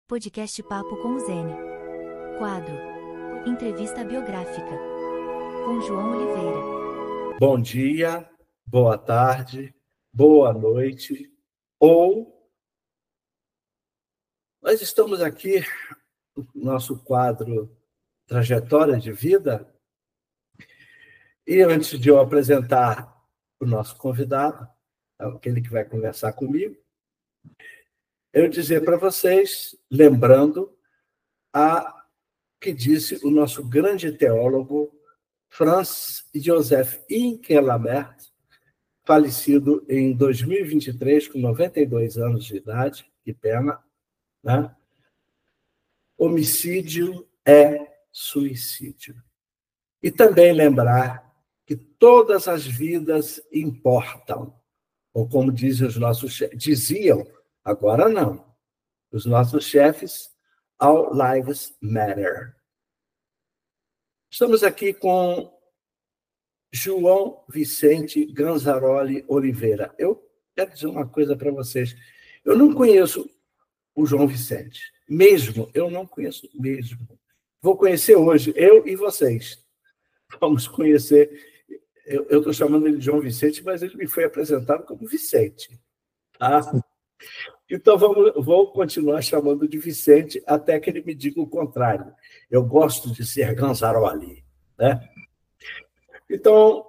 Podcast Papo com o Zene. Quadro: Entrevista Biográfica. Com João Oliveira. Bom dia, boa tarde, boa noite. Nós estamos aqui no nosso quadro Trajetória de Vida. E antes de eu apresentar o nosso convidado, aquele que vai conversar comigo, eu dizer para vocês, lembrando a que disse o nosso grande teólogo Franz Joseph Inquelamert, falecido em 2023, com 92 anos de idade, que pena, né? Homicídio é suicídio. E também lembrar que todas as vidas importam, ou como dizem os nossos chefes, diziam, agora não, os nossos chefes, all lives matter. Estamos aqui com João Vicente Ganzaroli Oliveira. Eu quero dizer uma coisa para vocês. Eu não conheço o João Vicente. Mesmo, eu não conheço mesmo. Vou conhecer hoje, eu e vocês. Vamos conhecer. Eu estou chamando ele de João Vicente, mas ele me foi apresentado como Vicente. Tá? Então, vou continuar chamando de Vicente até que ele me diga o contrário. Eu gosto de ser Ganzaroli, né? Então,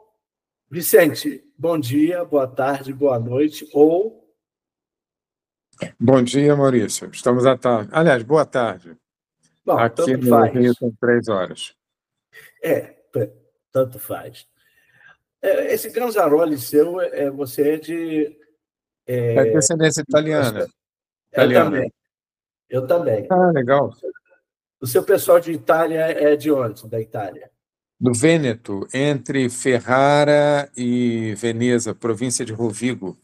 Vicente, bom dia, boa tarde, boa noite, ou... Bom dia, Maurício. Estamos à tarde. Aliás, boa tarde. Bom, aqui tanto no faz. Rio são 3 horas. Tanto faz. Esse Ganzaroli seu, você é de... É descendência italiana. Eu também. Ah, legal. O seu pessoal de Itália é de onde, da Itália? Do Vêneto, entre Ferrara e Veneza, província de Rovigo.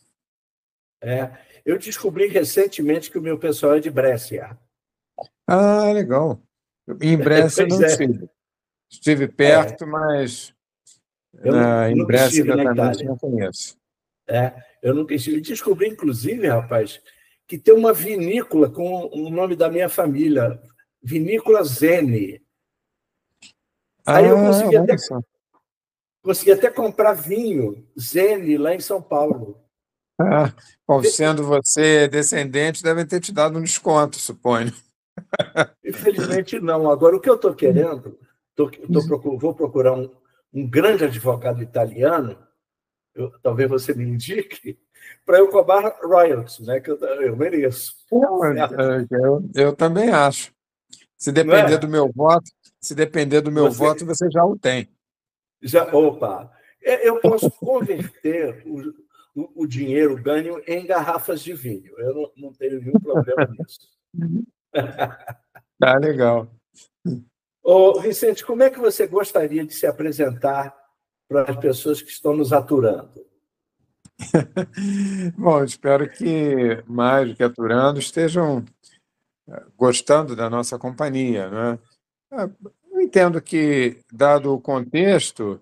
Eu descobri recentemente que o meu pessoal é de Brescia. Ah, legal. Em Brescia eu não estive. Estive perto, mas em nunca Brescia estive na exatamente Itália. não conheço. Eu nunca estive. Descobri, inclusive, rapaz, que tem uma vinícola com o nome da minha família, Vinícola Zene. Aí eu consegui até comprar vinho Zene lá em São Paulo. Bom, sendo você descendente, devem ter te dado um desconto, suponho. Infelizmente, não. Agora, o que eu estou querendo, vou procurar um grande advogado italiano, talvez você me indique, para eu cobrar royalties, né, que eu mereço. Eu também acho. Se depender do meu voto, você já o tem. Opa! Eu posso converter o dinheiro ganho em garrafas de vinho. Eu não tenho nenhum problema nisso. Tá legal. Ô, Vicente, como é que você gostaria de se apresentar para as pessoas que estão nos aturando? Bom, espero que mais do que aturando estejam gostando da nossa companhia, né? Eu entendo que, dado o contexto,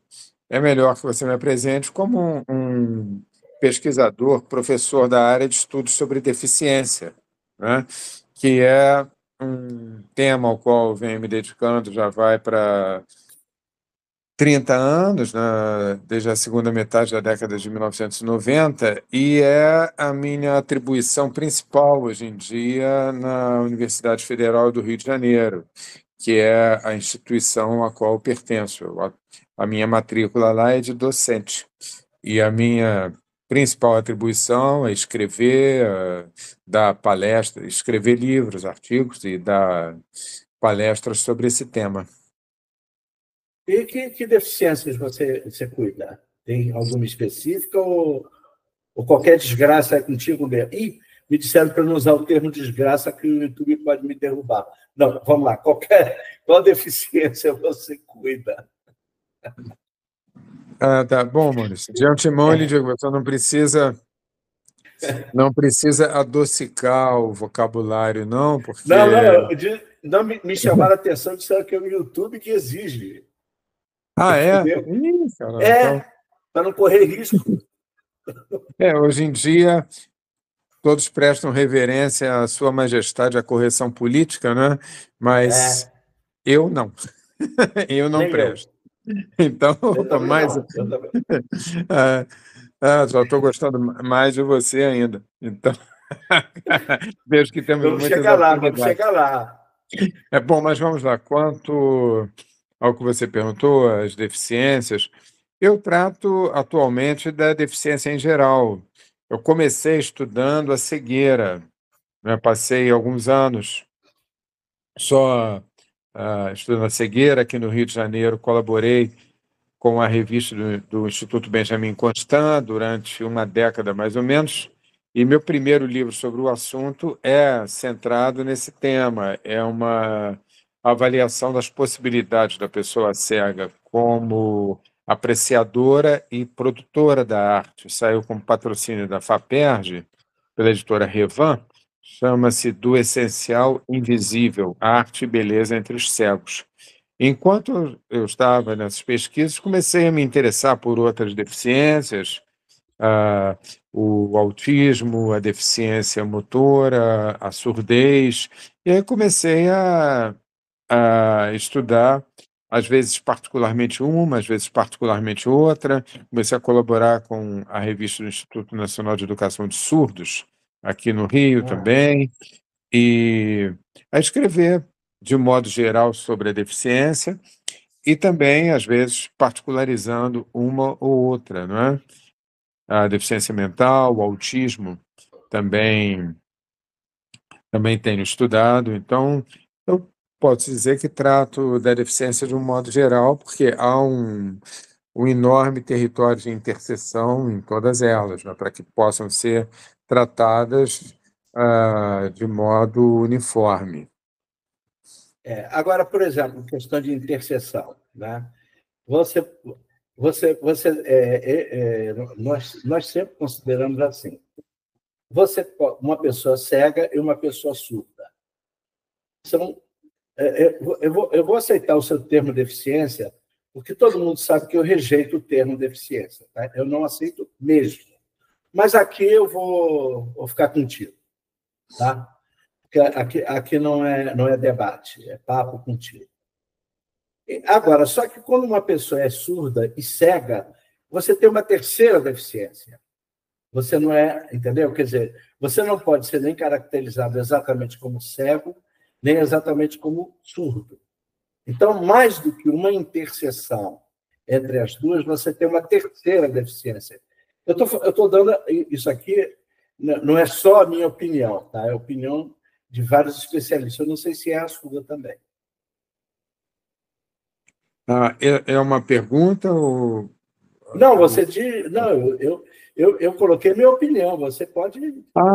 é melhor que você me apresente como um pesquisador, professor da área de estudos sobre deficiência, né? Que é um tema ao qual eu venho me dedicando, já vai para 30 anos, né, desde a segunda metade da década de 1990, e é a minha atribuição principal hoje em dia na Universidade Federal do Rio de Janeiro, que é a instituição a qual eu pertenço. A minha matrícula lá é de docente, e a minha principal atribuição é escrever, dar palestras, escrever livros, artigos e dar palestras sobre esse tema. E que deficiências você cuida? Tem alguma específica ou qualquer desgraça é contigo mesmo? Ih, me disseram para não usar o termo desgraça que o YouTube pode me derrubar. Não, vamos lá. Qual deficiência você cuida? Tá bom, Maurício. De antemão, ele digo, você não precisa adocicar o vocabulário, não, porque... Não, me chamaram a atenção, disseram que é o YouTube que exige. É? Então... para não correr risco. Hoje em dia, todos prestam reverência à Sua Majestade, à correção política, né? Mas É, eu não. Eu não nem eu. presto. Então, Eu estou também mais. não. Eu também. Ah, só estou gostando mais de você ainda. Então, vejo que temos Vamos muitas chegar lá, vamos afinidades. chegar lá. É bom, mas vamos lá. Quanto ao que você perguntou, as deficiências, eu trato atualmente da deficiência em geral. Eu comecei estudando a cegueira, né? Passei alguns anos só estudando a cegueira aqui no Rio de Janeiro, colaborei com a revista do Instituto Benjamin Constant durante uma década, mais ou menos, e meu primeiro livro sobre o assunto é centrado nesse tema. É uma avaliação das possibilidades da pessoa cega como apreciadora e produtora da arte. Saiu como patrocínio da FAPERJ, pela editora Revan, chama-se Do Essencial Invisível, Arte e Beleza entre os Cegos. Enquanto eu estava nessas pesquisas, comecei a me interessar por outras deficiências, ah, o autismo, a deficiência motora, a surdez, e aí comecei a estudar, às vezes particularmente uma, às vezes particularmente outra. Comecei a colaborar com a revista do Instituto Nacional de Educação de Surdos, aqui no Rio Ah, também, e a escrever, de modo geral, sobre a deficiência e também, às vezes, particularizando uma ou outra, não é? A deficiência mental, o autismo, também, também tenho estudado. Então, eu posso dizer que trato da deficiência de um modo geral, porque há um enorme território de interseção em todas elas, né, para que possam ser tratadas de modo uniforme. agora, por exemplo, questão de interseção, né? Você, nós sempre consideramos assim: uma pessoa cega e uma pessoa surda. São, eu vou aceitar o seu termo deficiência, porque todo mundo sabe que eu rejeito o termo deficiência, tá? Eu não aceito mesmo. Mas aqui eu vou ficar contigo, tá? Porque aqui não é debate, é papo contigo. Agora, só que quando uma pessoa é surda e cega, você tem uma terceira deficiência. Você não é, entendeu? Quer dizer, você não pode ser nem caracterizado exatamente como cego, nem exatamente como surdo. Então, mais do que uma interseção entre as duas, você tem uma terceira deficiência. Eu estou dando isso aqui, não é só a minha opinião, tá? É a opinião de vários especialistas. Eu não sei se é a sua também. É uma pergunta ou... Não, você diz. Não, eu coloquei minha opinião. Você pode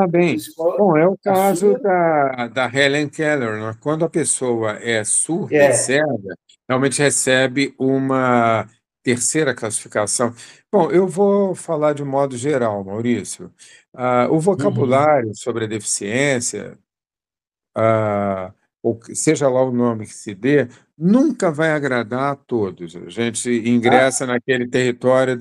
Bem. dizer qual Bom, é o a caso sua. da Helen Keller, né? Quando a pessoa é surda e É. cega, realmente recebe uma terceira classificação. Bom, eu vou falar de modo geral, Maurício. O Uhum. vocabulário sobre a deficiência, ou seja lá o nome que se dê, nunca vai agradar a todos. A gente Ah, ingressa naquele território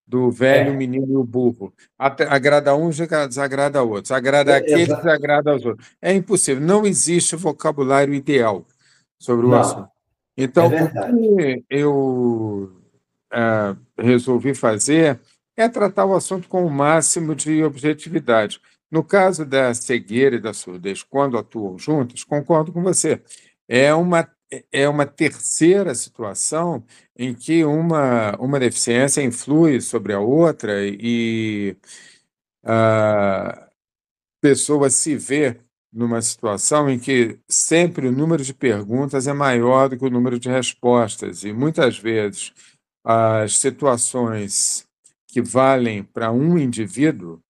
do velho, o é. menino e o burro. Agrada a uns, desagrada a outros. Agrada aquele, Exato. desagrada aos outros. É impossível. Não existe vocabulário ideal sobre o assunto. Não, é Então, o verdade. que eu resolvi fazer é tratar o assunto com o máximo de objetividade. No caso da cegueira e da surdez, quando atuam juntas, concordo com você. É uma, é uma terceira situação em que uma deficiência influi sobre a outra e a pessoa se vê numa situação em que sempre o número de perguntas é maior do que o número de respostas, e muitas vezes as situações que valem para um indivíduo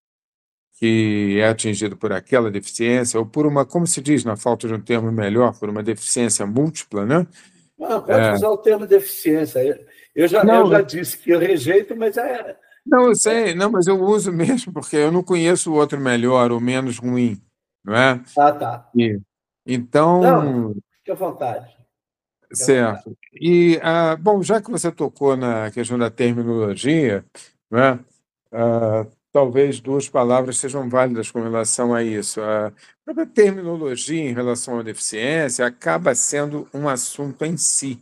que é atingido por aquela deficiência, ou por uma, como se diz, na falta de um termo melhor, por uma deficiência múltipla, né? Ah, pode usar o termo deficiência. Eu Não, já disse que eu rejeito, mas é. não, eu sei, não, mas eu uso mesmo porque eu não conheço o outro melhor ou menos ruim, não é? Ah, tá. E- Não, Então, fique à vontade. Fique à vontade. certo. E, bom, já que você tocou na questão da terminologia, não é? talvez duas palavras sejam válidas com relação a isso. A própria terminologia em relação à deficiência acaba sendo um assunto em si,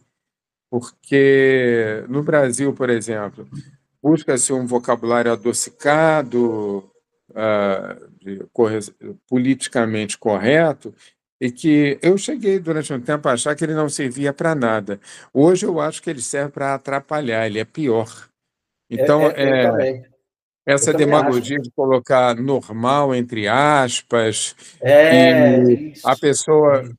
porque no Brasil, por exemplo, busca-se um vocabulário adocicado, politicamente correto, e que eu cheguei durante um tempo a achar que ele não servia para nada. Hoje eu acho que ele serve para atrapalhar, ele é pior. Então, Eu também. Eu essa também acho. demagogia de colocar normal entre aspas e a Isso. pessoa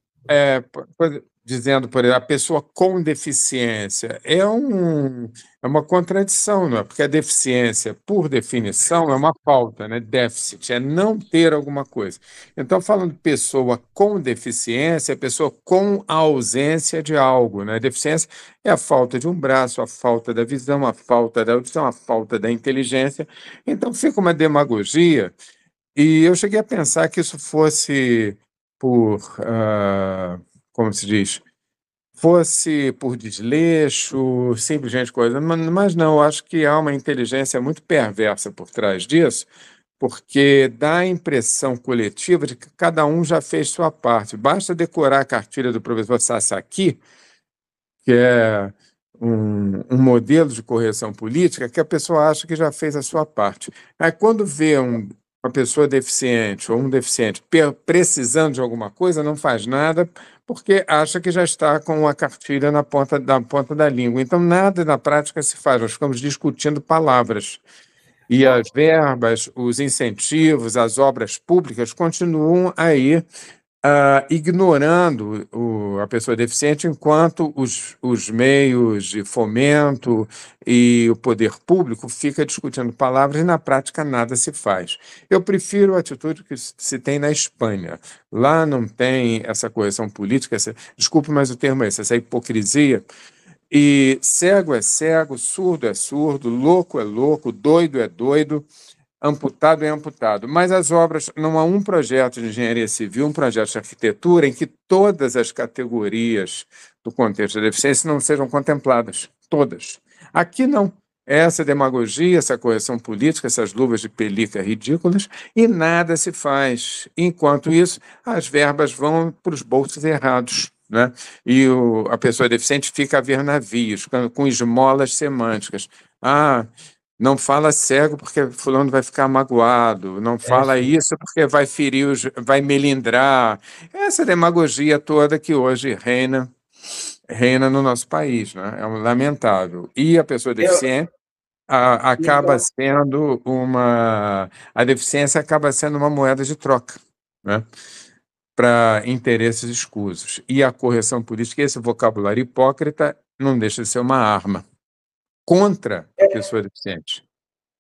dizendo, por exemplo, a pessoa com deficiência é uma contradição, não é? Porque a deficiência, por definição, é uma falta, né? Déficit, é não ter alguma coisa. Então, falando de pessoa com deficiência, é pessoa com ausência de algo, né? Deficiência é a falta de um braço, a falta da visão, a falta da audição, a falta da inteligência. Então, fica uma demagogia, e eu cheguei a pensar que isso fosse por, como se diz, fosse por desleixo, simplesmente coisa, mas não, eu acho que há uma inteligência muito perversa por trás disso, porque dá a impressão coletiva de que cada um já fez sua parte. Basta decorar a cartilha do professor Sasaki, que é um modelo de correção política, que a pessoa acha que já fez a sua parte. Aí, quando vê uma pessoa deficiente ou um deficiente precisando de alguma coisa, não faz nada, porque acha que já está com a cartilha na ponta da língua. Então, nada na prática se faz, nós ficamos discutindo palavras. E as verbas, os incentivos, as obras públicas continuam aí ignorando a pessoa deficiente, enquanto os meios de fomento e o poder público fica discutindo palavras e, na prática, nada se faz. Eu prefiro a atitude que se tem na Espanha. Lá não tem essa correção política, desculpe, mas o termo é esse, essa hipocrisia. E cego é cego, surdo é surdo, louco é louco, doido é doido, amputado é amputado. Mas as obras, não há um projeto de engenharia civil, um projeto de arquitetura em que todas as categorias do contexto da deficiência não sejam contempladas. Todas. Aqui não. Essa demagogia, essa correção política, essas luvas de pelica ridículas, e nada se faz. Enquanto isso, as verbas vão para os bolsos errados, né? E a pessoa deficiente fica a ver navios, com esmolas semânticas. Não fala cego porque fulano vai ficar magoado, não fala Sim. isso porque vai ferir, vai melindrar. Essa demagogia toda que hoje reina no nosso país, né? É um lamentável. E a pessoa Eu, deficiente acaba então, sendo a deficiência acaba sendo uma moeda de troca, né? Para interesses escusos. E a correção política, esse vocabulário hipócrita, não deixa de ser uma arma contra a pessoa deficiente.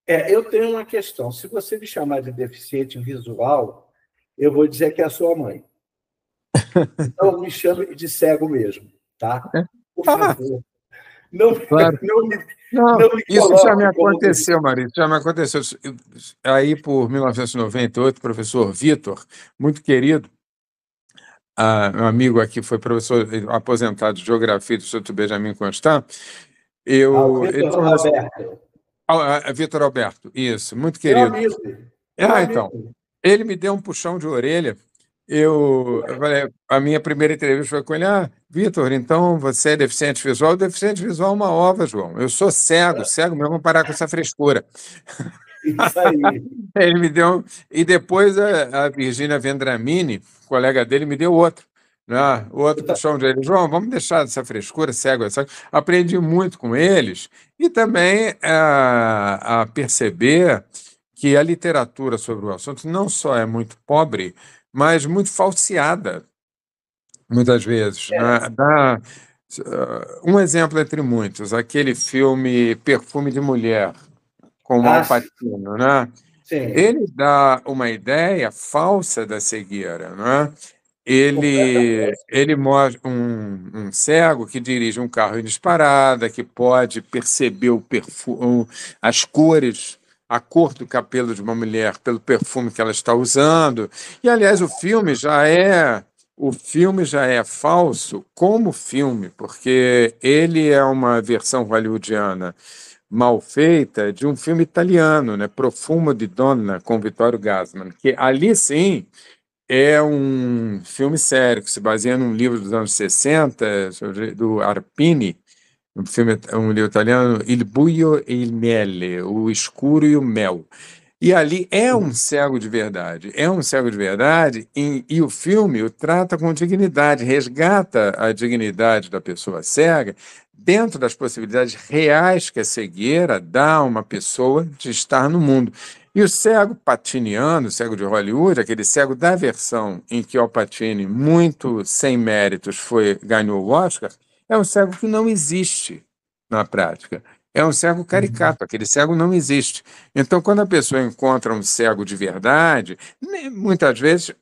eu tenho uma questão. Se você me chamar de deficiente visual, eu vou dizer que é a sua mãe. Então, me chame de cego mesmo, tá? Por Ah, favor. Não, claro. não, me, Não, não me isso já me coloque como aconteceu, deficiente. Marisa, já me aconteceu. Aí, por 1998, o professor Vitor, muito querido, um amigo aqui, foi professor aposentado de Geografia do Instituto Benjamin Constant, O ele Vitor falou assim, Alberto. Vitor Alberto, isso, muito Meu querido. amigo. Meu Então, amigo. ele me deu um puxão de orelha. Eu falei, a minha primeira entrevista foi com ele. Vitor, então você é deficiente visual? Deficiente visual é uma ova, João. Eu sou cego, cego mesmo, vamos parar com essa frescura. Isso aí. Ele me deu. E depois a Virgínia Vendramini, colega dele, me deu outro. Né? Outro puxão de orelha. João, vamos deixar dessa frescura, cego, é cego. Aprendi muito com eles e também a perceber que a literatura sobre o assunto não só é muito pobre, mas muito falseada, muitas vezes. Né? Um exemplo entre muitos, aquele filme Perfume de Mulher, com o Al Pacino, né? Sim, Ele dá uma ideia falsa da cegueira, né? Ele mostra um cego que dirige um carro em disparada, que pode perceber as cores, a cor do cabelo de uma mulher pelo perfume que ela está usando. E, aliás, o filme já é falso como filme, porque ele é uma versão hollywoodiana mal feita de um filme italiano, né? Profumo di Donna, com Vittorio Gassman, que ali sim é um filme sério, que se baseia num livro dos anos 60, do Arpini, um livro italiano, Il buio e il miele, O Escuro e o Mel. E ali é um cego de verdade, é um cego de verdade, e o filme o trata com dignidade, resgata a dignidade da pessoa cega dentro das possibilidades reais que a cegueira dá a uma pessoa de estar no mundo. E o cego patiniano, o cego de Hollywood, aquele cego da versão em que Al Pacino, muito sem méritos, ganhou o Oscar, é um cego que não existe na prática. É um cego caricato, aquele cego não existe. Então, quando a pessoa encontra um cego de verdade, muitas vezes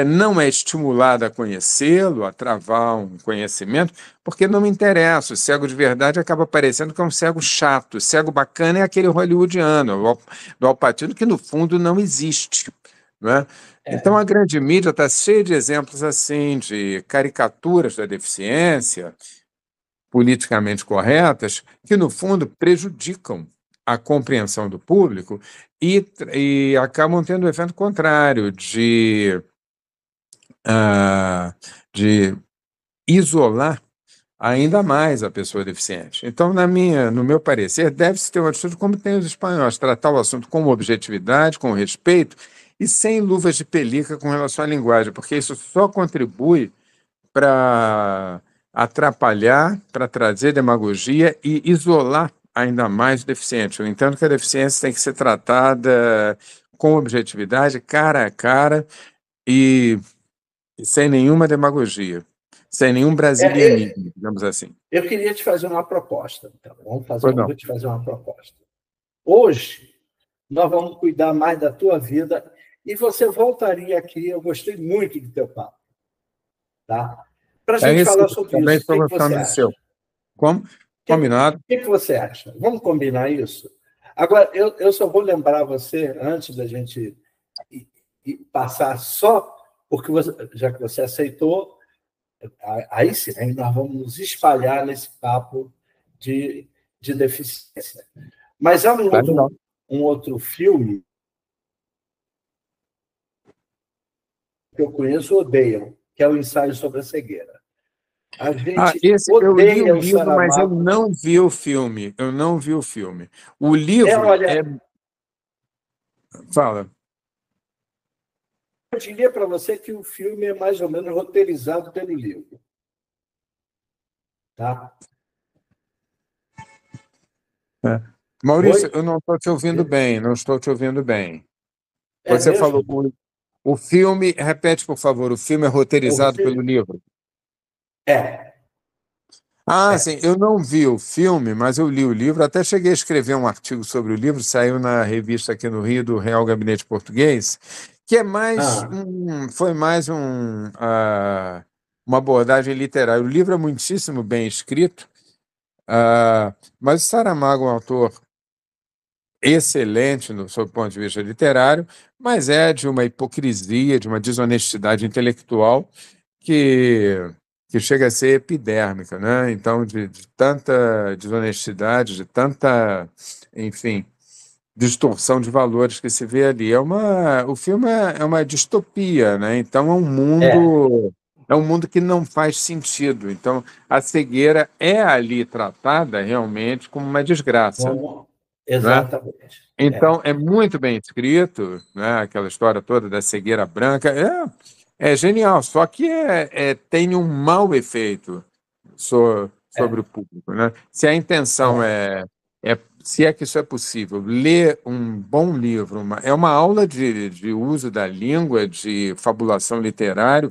não é estimulada a conhecê-lo, a travar um conhecimento, porque não me interessa. O cego de verdade acaba parecendo que é um cego chato. O cego bacana é aquele hollywoodiano, do Al Pacino, que no fundo não existe. Não é? Então, a grande mídia está cheia de exemplos assim, de caricaturas da deficiência, politicamente corretas, que, no fundo, prejudicam a compreensão do público e acabam tendo o efeito contrário de isolar ainda mais a pessoa deficiente. Então, no meu parecer, deve-se ter uma atitude como tem os espanhóis, tratar o assunto com objetividade, com respeito e sem luvas de pelica com relação à linguagem, porque isso só contribui para atrapalhar, para trazer demagogia e isolar ainda mais o deficiente. Eu entendo que a deficiência tem que ser tratada com objetividade, cara a cara e sem nenhuma demagogia, sem nenhum brasilianismo, digamos assim. Eu queria te fazer uma proposta. Então, Pois não. vou te fazer uma proposta. Hoje, nós vamos cuidar mais da tua vida e você voltaria aqui. Eu gostei muito do teu papo. Tá? Para a gente falar sobre também isso, o que você acha? Seu. Como? Combinado. O que você acha? Vamos combinar isso? Agora, eu só vou lembrar você, antes da gente passar só, porque já que você aceitou, aí sim, aí nós vamos nos espalhar nesse papo de deficiência. Mas há um outro filme que eu conheço, odeiam, que é o Ensaio sobre a Cegueira. A gente eu li o livro, Saramago, mas eu não vi o filme. Eu não vi o filme. O livro Fala. Eu diria para você que o filme é mais ou menos roteirizado pelo livro. Tá? Maurício, eu não estou te ouvindo bem, não estou te ouvindo bem. Você falou o filme, repete, por favor, o filme é roteirizado pelo livro? Sim, eu não vi o filme, mas eu li o livro, até cheguei a escrever um artigo sobre o livro, saiu na revista aqui no Rio do Real Gabinete Português, que é foi mais uma abordagem literária. O livro é muitíssimo bem escrito, mas o Saramago é um autor excelente sob o ponto de vista literário, mas é de uma hipocrisia, de uma desonestidade intelectual que chega a ser epidérmica, né? Então, de tanta desonestidade, de tanta, enfim, distorção de valores que se vê ali. O filme é uma distopia, né? Então, é um mundo que não faz sentido. Então, a cegueira é ali tratada realmente como uma desgraça. Exatamente. Né? Então, é muito bem escrito, né? Aquela história toda da cegueira branca. É genial, só que tem um mau efeito sobre o público. Né? Se a intenção se é que isso é possível, ler um bom livro, é uma aula de uso da língua, de fabulação literária,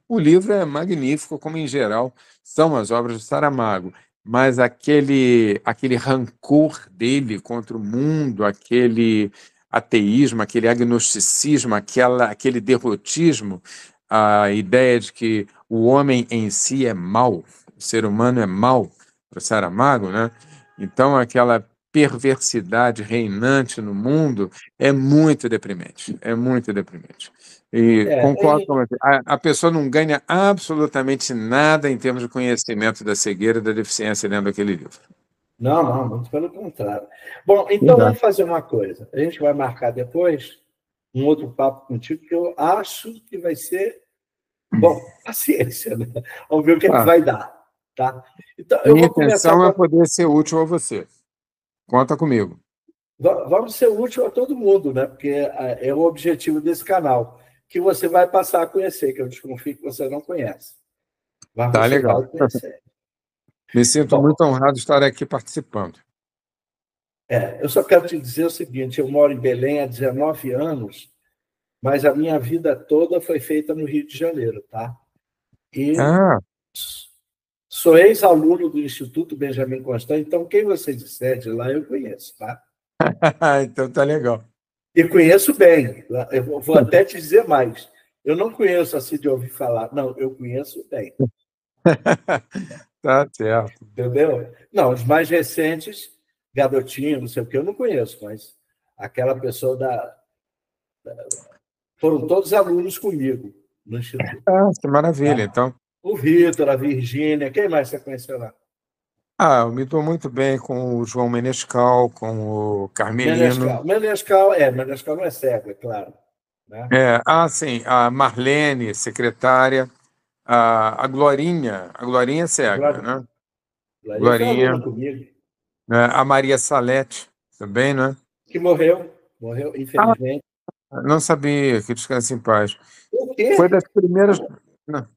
o livro é magnífico, como em geral são as obras de Saramago, mas aquele rancor dele contra o mundo, aquele ateísmo, aquele agnosticismo, aquele derrotismo, a ideia de que o homem em si é mau, o ser humano é mau, para Saramago, né? Então, aquela perversidade reinante no mundo é muito deprimente, é muito deprimente. E concordo com você, a pessoa não ganha absolutamente nada em termos de conhecimento da cegueira e da deficiência lendo aquele livro. Não, não, muito pelo contrário. Bom, então Verdade. vamos fazer uma coisa. A gente vai marcar depois um outro papo contigo, que eu acho que vai ser. Bom, paciência, né? Vamos ver o que é que Tá. vai dar, tá? Então, eu Minha vou começar intenção com é poder ser útil a você. Conta comigo. Vamos ser útil a todo mundo, né? Porque é o objetivo desse canal, que você vai passar a conhecer, que eu desconfio que você não conhece, mas Tá você legal. vai conhecer. Me sinto Bom, muito honrado de estar aqui participando. eu só quero te dizer o seguinte: eu moro em Belém há 19 anos, mas a minha vida toda foi feita no Rio de Janeiro, tá? E Ah, sou ex-aluno do Instituto Benjamin Constant, então quem você disser de lá eu conheço, tá? então tá legal. E conheço bem. Eu vou até te dizer mais. Eu não conheço assim de ouvir falar. Não, eu conheço bem. Tá certo. Entendeu? Não, os mais recentes, Garotinho, não sei o que, eu não conheço, mas aquela pessoa da. Foram todos alunos comigo no Instituto. Ah, que maravilha. Tá? Então, O Vitor, a Virgínia, quem mais você conheceu lá? eu me dou muito bem com o João Menescal, com o Carmelino. Menescal. Menescal não é cego, é claro. Né? Sim, a Marlene, secretária, a Glorinha, a Glorinha é cega, Glória, né? Glória foi aluna Glorinha, comigo, né? A Maria Salete também, né? que morreu, Ah, infelizmente. não sabia, que descanse em paz. O Foi quê? das primeiras. Não,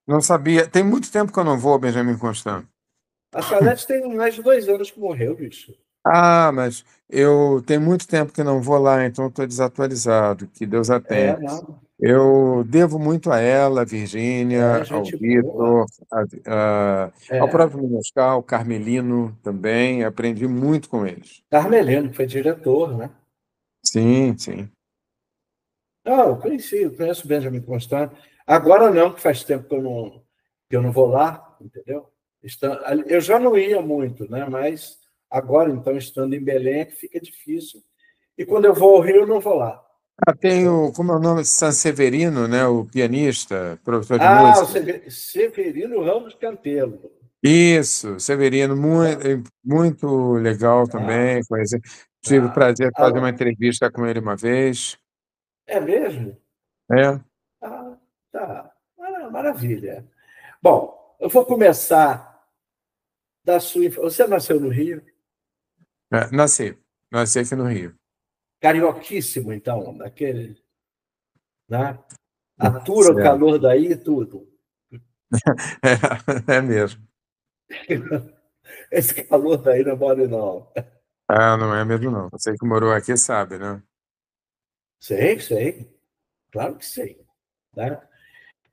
não sabia. Tem muito tempo que eu não vou ao Benjamin Constant. A Salete tem mais de 2 anos que morreu, bicho. Mas eu tenho muito tempo que não vou lá, então estou desatualizado. Que Deus a tenha. Não. Eu devo muito a ela, a Virgínia, ao Gente boa. Vitor, ao É. próprio Menescal, ao Carmelino também. Aprendi muito com eles. Carmelino, que foi diretor, né? Sim, sim. Não, eu conheço o Benjamin Constant. Agora não, que faz tempo que eu não vou lá, entendeu? Eu já não ia muito, né? Mas agora, então, estando em Belém, é que fica difícil. E quando eu vou ao Rio, eu não vou lá. Tem Entendeu? o, como é o nome? Sanseverino, né? O pianista, professor de O música. Severino Ramos Campelo. Isso, Severino, muito, Né? muito legal Ah, também. Conhecer. Tive o ah, prazer de fazer uma ah, entrevista com ele uma vez. é mesmo? É, Tá. Maravilha. Bom, eu vou começar da sua. Você nasceu no Rio? nasci aqui no Rio. Carioquíssimo, então, daquele, né? Atura o Certo. calor daí e tudo. É mesmo. Esse calor daí não é mole, não. Não é mesmo, não. Você que morou aqui sabe, né? Sei. Claro que sei. Né?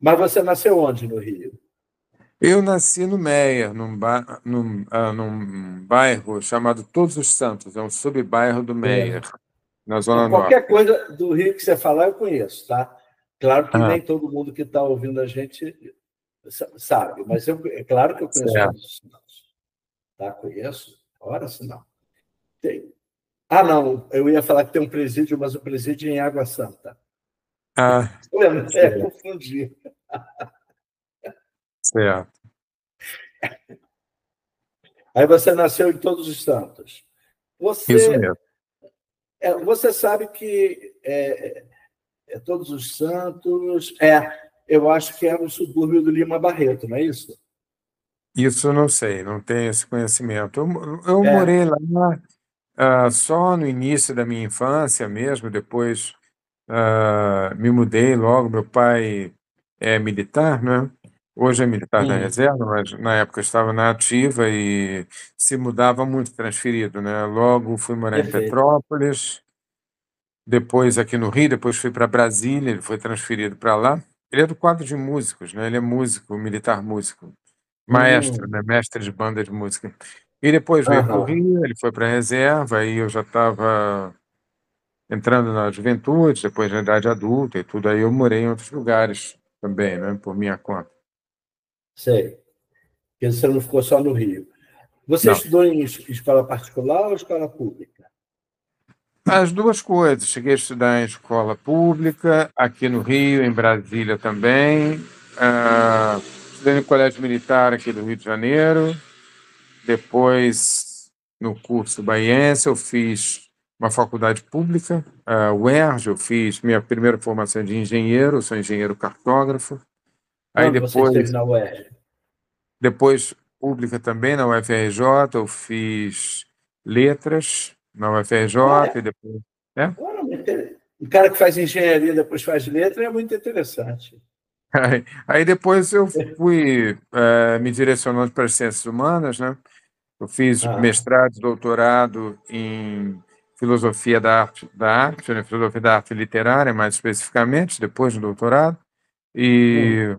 Mas você nasceu onde no Rio? Eu nasci no Meier, num bairro chamado Todos os Santos, é um subbairro do Meier, É. na Então, Zona Norte. qualquer coisa do Rio que você falar, eu conheço, tá? Claro que Ah, nem todo mundo que está ouvindo a gente sabe, mas é claro que eu conheço certo. todos os cidades. Tá? Conheço. Ora, se não. Tem. Ah, não, eu ia falar que tem um presídio, mas o presídio é em Água Santa. Certo, Confundi. certo. Aí você nasceu em Todos os Santos. Isso Você, mesmo. você sabe que Todos os Santos, eu acho que é no subúrbio do Lima Barreto, não é isso? Isso eu não sei, não tenho esse conhecimento. Eu É, morei lá, só no início da minha infância mesmo, depois me mudei logo. Meu pai é militar, né? Hoje é militar da hum, reserva, mas na época eu estava na ativa e se mudava muito transferido, né? Logo fui morar em perfeito. Petrópolis, depois aqui no Rio, depois fui para Brasília, ele foi transferido para lá. Ele é do quadro de músicos, né? Ele é músico, militar músico, maestro, Hum, né? Mestre de banda de música. E depois veio para o aham, Rio, ele foi para a reserva, aí eu já estava entrando na juventude, depois na idade adulta e tudo, aí eu morei em outros lugares também, né, por minha conta. sei. Porque você não ficou só no Rio. Você Não, estudou em escola particular ou escola pública? as duas coisas. Cheguei a estudar em escola pública, aqui no Rio, em Brasília também. Estudei no Colégio Militar aqui do Rio de Janeiro. Depois no curso Baiense, eu fiz uma faculdade pública, a UERJ, eu fiz minha primeira formação de engenheiro, eu sou engenheiro cartógrafo. Aí Onde você esteve na UERJ? depois pública também na UFRJ, eu fiz letras na UFRJ e depois. Né? O cara que faz engenharia depois faz letra é muito interessante. Aí depois eu fui me direcionando para as ciências humanas, né? Eu fiz mestrado, doutorado em filosofia da arte, né? Filosofia da arte literária, mais especificamente, depois do doutorado, e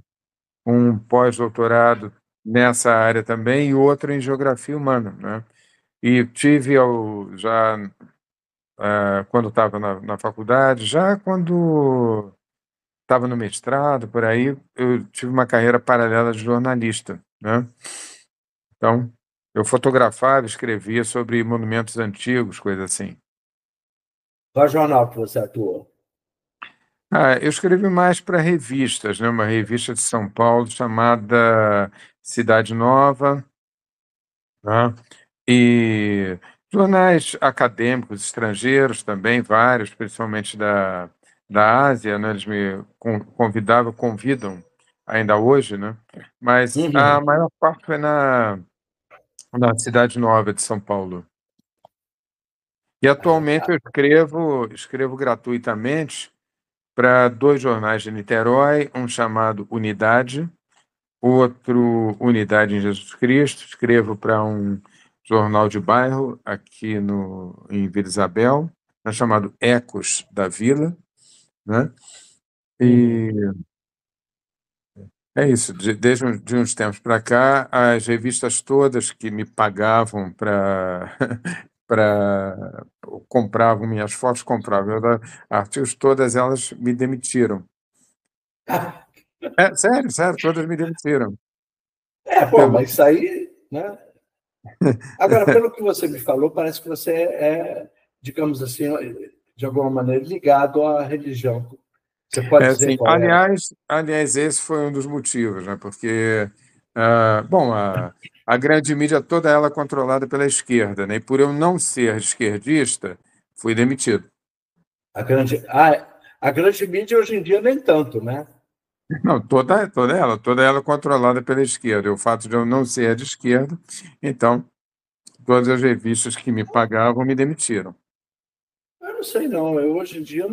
um pós-doutorado nessa área também e outro em geografia humana, né? E tive já quando estava na faculdade, já quando estava no mestrado, por aí, eu tive uma carreira paralela de jornalista, né? Então, eu fotografava, escrevia sobre monumentos antigos, coisa assim. Qual jornal que você atuou? Eu escrevi mais para revistas, né? Uma revista de São Paulo chamada Cidade Nova, né? E jornais acadêmicos estrangeiros também, vários, principalmente da Ásia, né? Eles me convidavam, convidam ainda hoje, né? Mas a maior parte foi na Cidade Nova de São Paulo. E atualmente eu escrevo gratuitamente para 2 jornais de Niterói, um chamado Unidade, outro Unidade em Jesus Cristo. Escrevo para um jornal de bairro aqui em Vila Isabel, chamado Ecos da Vila, né? E é isso. De uns tempos para cá, as revistas todas que me pagavam para compravam minhas fotos, compravam artigos, todas elas me demitiram. Sério, todas me demitiram. Bom, mas isso aí, né? Agora, pelo que você me falou, parece que você digamos assim, de alguma maneira, ligado à religião. Você pode dizer Assim, qual é? aliás, esse foi um dos motivos, né? Porque, bom, a grande mídia toda ela é controlada pela esquerda, né? E por eu não ser esquerdista, fui demitido. A grande mídia hoje em dia nem tanto, né? Não, toda ela é controlada pela esquerda. E o fato de eu não ser de esquerda, então, todas as revistas que me pagavam me demitiram. Eu não sei, não. Hoje em dia,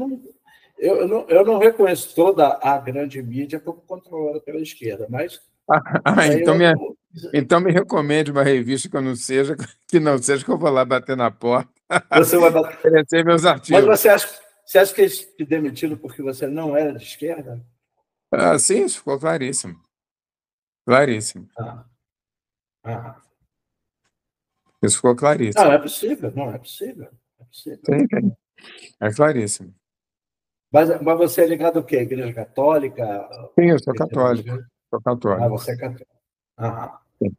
eu não reconheço toda a grande mídia como controlada pela esquerda, mas então me recomende uma revista que não seja que eu vou lá bater na porta, você vai bater. oferecer meus Mas artigos. você acha que eles te demitiram porque você não era de esquerda? Sim, isso ficou claríssimo. Claríssimo. Isso ficou claríssimo. Não, é possível, não é possível. É possível. Sim. É claríssimo. Mas você é ligado ao quê? Igreja Católica? Sim, eu sou católico. Sou católico. Você é católico. Sim.